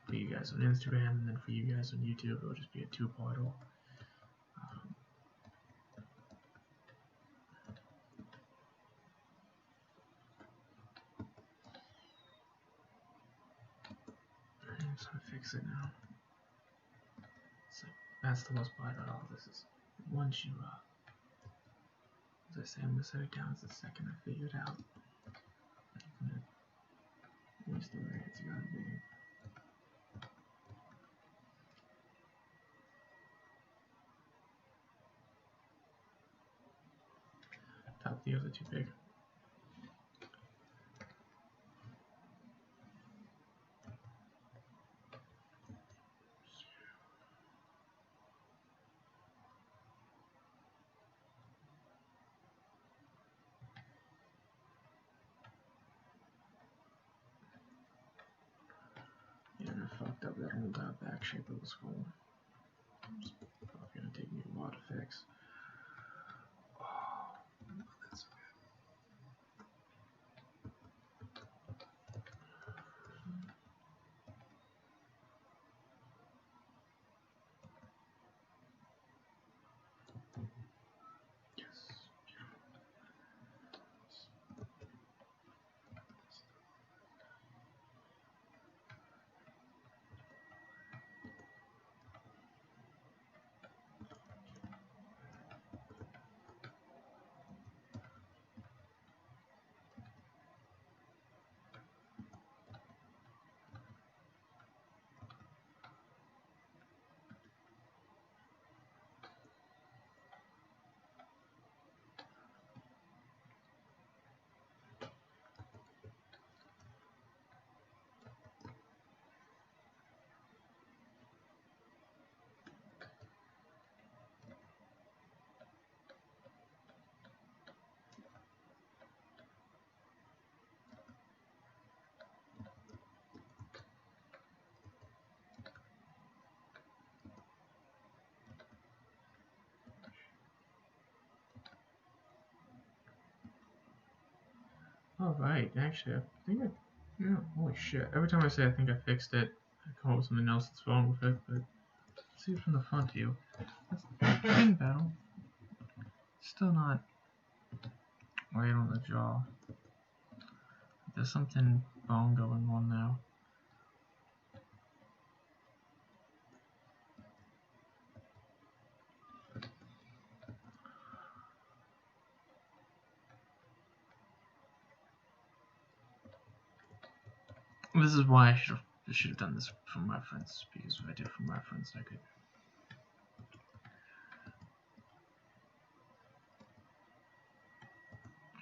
For you guys on Instagram, and then for you guys on YouTube, it'll just be a two-parter. I'm just gonna fix it now. So that's the worst part about all this is once you, as I say, I'm gonna set it down as the second I figure it out. I'm gonna Mr. It's gotta be. Top deals are too big. Yeah, I fucked up that whole back shape of the skull. It's probably gonna take me a while to fix. Oh, that's okay. Alright, actually, I think yeah, holy shit. Every time I say I think I fixed it, I come up with something else that's wrong with it, but let's see it from the front view. That's in battle. Still not right on the jaw. There's something wrong going on now. This is why I should have done this from reference, because if I did from reference, I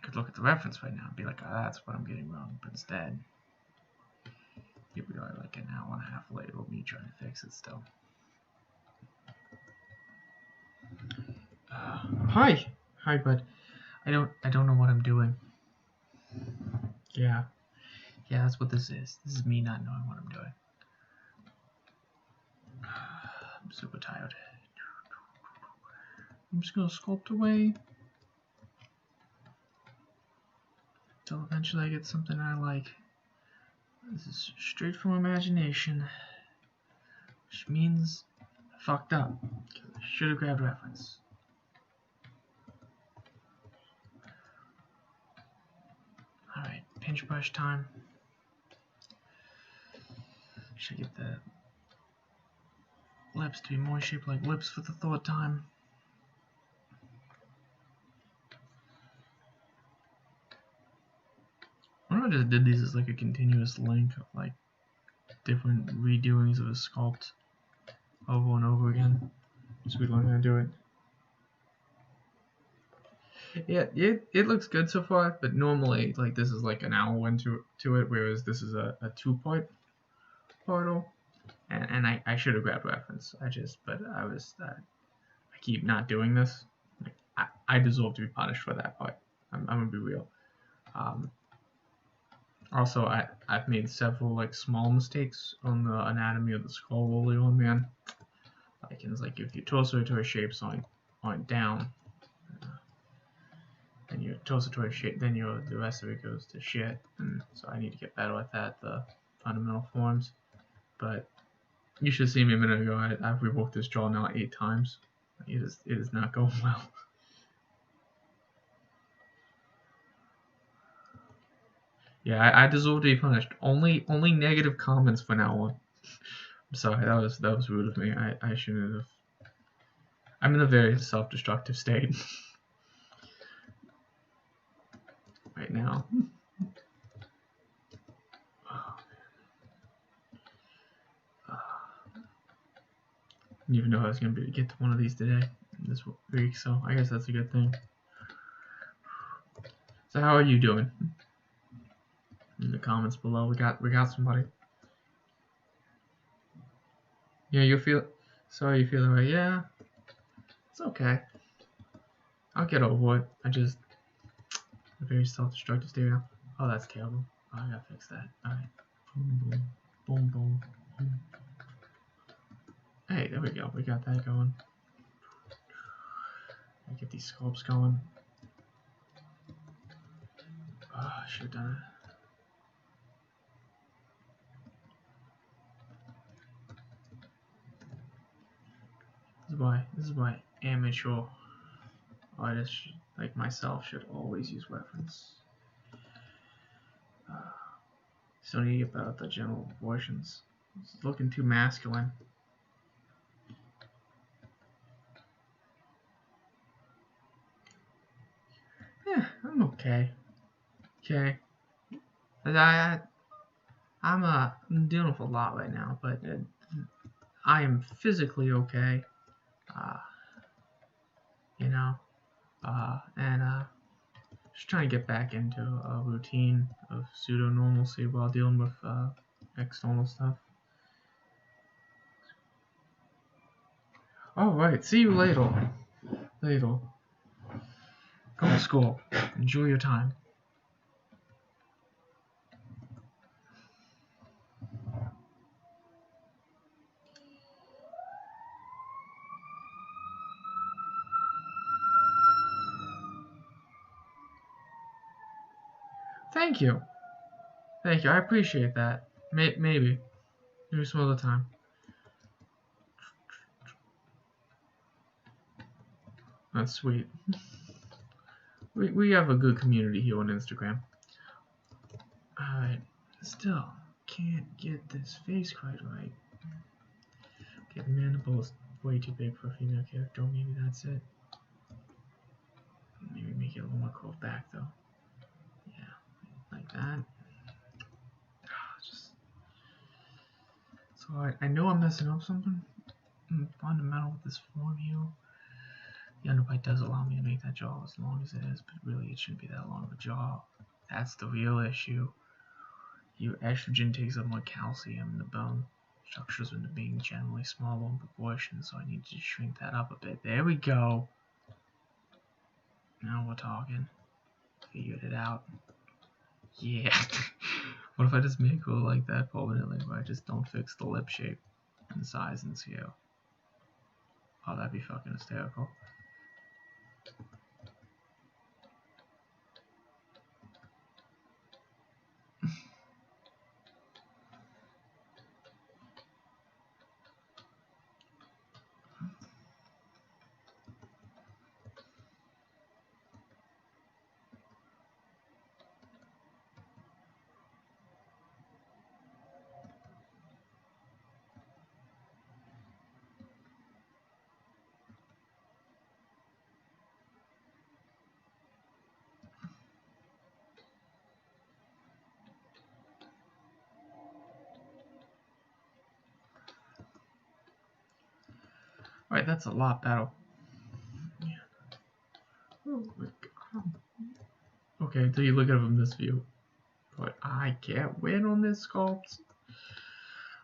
could look at the reference right now and be like, oh, that's what I'm getting wrong. But instead, here we are, like an hour and a half later, with me trying to fix it still. Hi, bud. I don't know what I'm doing. Yeah, that's what this is. This is me not knowing what I'm doing. I'm super tired. I'm just gonna sculpt away till eventually I get something I like. This is straight from imagination, which means I fucked up because I should have grabbed reference. Alright, pinch brush time. Should get the lips to be more shaped like lips for the third time. What if I just did these as like a continuous link of like different redoings of a sculpt over and over again? So we learn how to do it. Yeah, it looks good so far, but normally like this is like an hour into it, whereas this is a 2-part portal, and I should have grabbed reference. I keep not doing this. Like, I deserve to be punished for that part. I'm gonna be real. Also, I've made several like small mistakes on the anatomy of the skull early on, man. Like if your torsotory shapes aren't down, then your torsotory shape, then the rest of it goes to shit. And so I need to get better at that, the fundamental forms. But you should see me a minute ago. I've reworked this jaw now 8 times. It is not going well. Yeah, I deserve to be punished. Only negative comments from now on. I'm sorry, that was rude of me. I shouldn't have. I'm in a very self-destructive state right now. Oh, didn't even know I was gonna be able to get to one of these today, this week. So I guess that's a good thing. So how are you doing? In the comments below, we got somebody. Yeah, you feel. Sorry, you feel that way. Yeah, it's okay. I'll get over it. I just a very self-destructive stereo. Oh, that's terrible. Oh, I gotta fix that. All right. Boom, boom, boom, boom, boom. Hey, there we go. We got that going. I get these sculpts going. Oh, I should have done it. This is why amateur artists like myself should always use reference. So need about the general proportions. It's looking too masculine. Yeah, I'm okay. Okay. I'm dealing with a lot right now, but I am physically okay. You know, and just trying to get back into a routine of pseudo normalcy while dealing with external stuff. All right, see you later. Later. Go to school. Enjoy your time. Thank you. Thank you. I appreciate that. Maybe some other time. That's sweet. We have a good community here on Instagram. Alright. Still can't get this face quite right. Okay, the mandible is way too big for a female character. Maybe that's it. Maybe make it a little more curved back though. Yeah, like that. So I know I'm messing up something fundamental with this form here. The underbite does allow me to make that jaw as long as it is, but really it shouldn't be that long of a jaw. That's the real issue. Your estrogen takes up more calcium in the bone structures into being generally smaller in proportion, so I need to shrink that up a bit. There we go. Now we're talking. Figured it out. Yeah. What if I just make her like that permanently, where I just don't fix the lip shape and size and scale? Oh, that'd be fucking hysterical. Alright, that's a lot better. Oh my god. Okay, until you look at it from this view. But I can't win on this sculpt.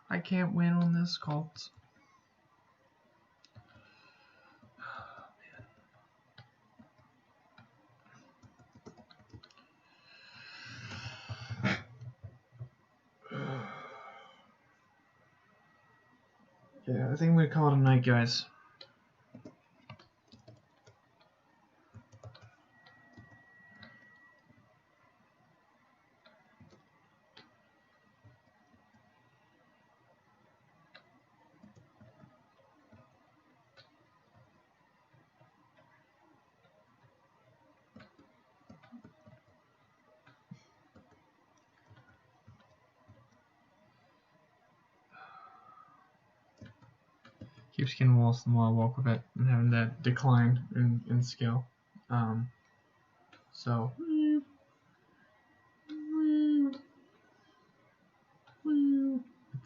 I can't win on this sculpt. Yeah, I think I'm gonna call it a night, guys. Keeps getting worse the more I walk with it and having that decline in scale. So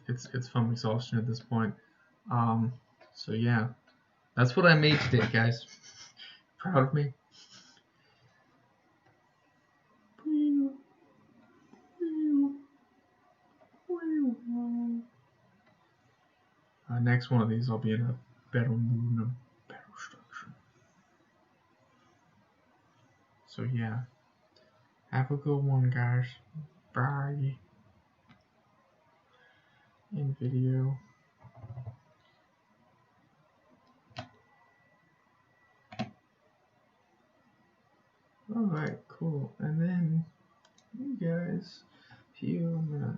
it's from exhaustion at this point. So yeah, that's what I made today, guys. Proud of me. Next one of these, I'll be in a better mood and a better structure. So yeah, have a good one, guys. Bye. In video. Alright, cool. And then you guys, I'm gonna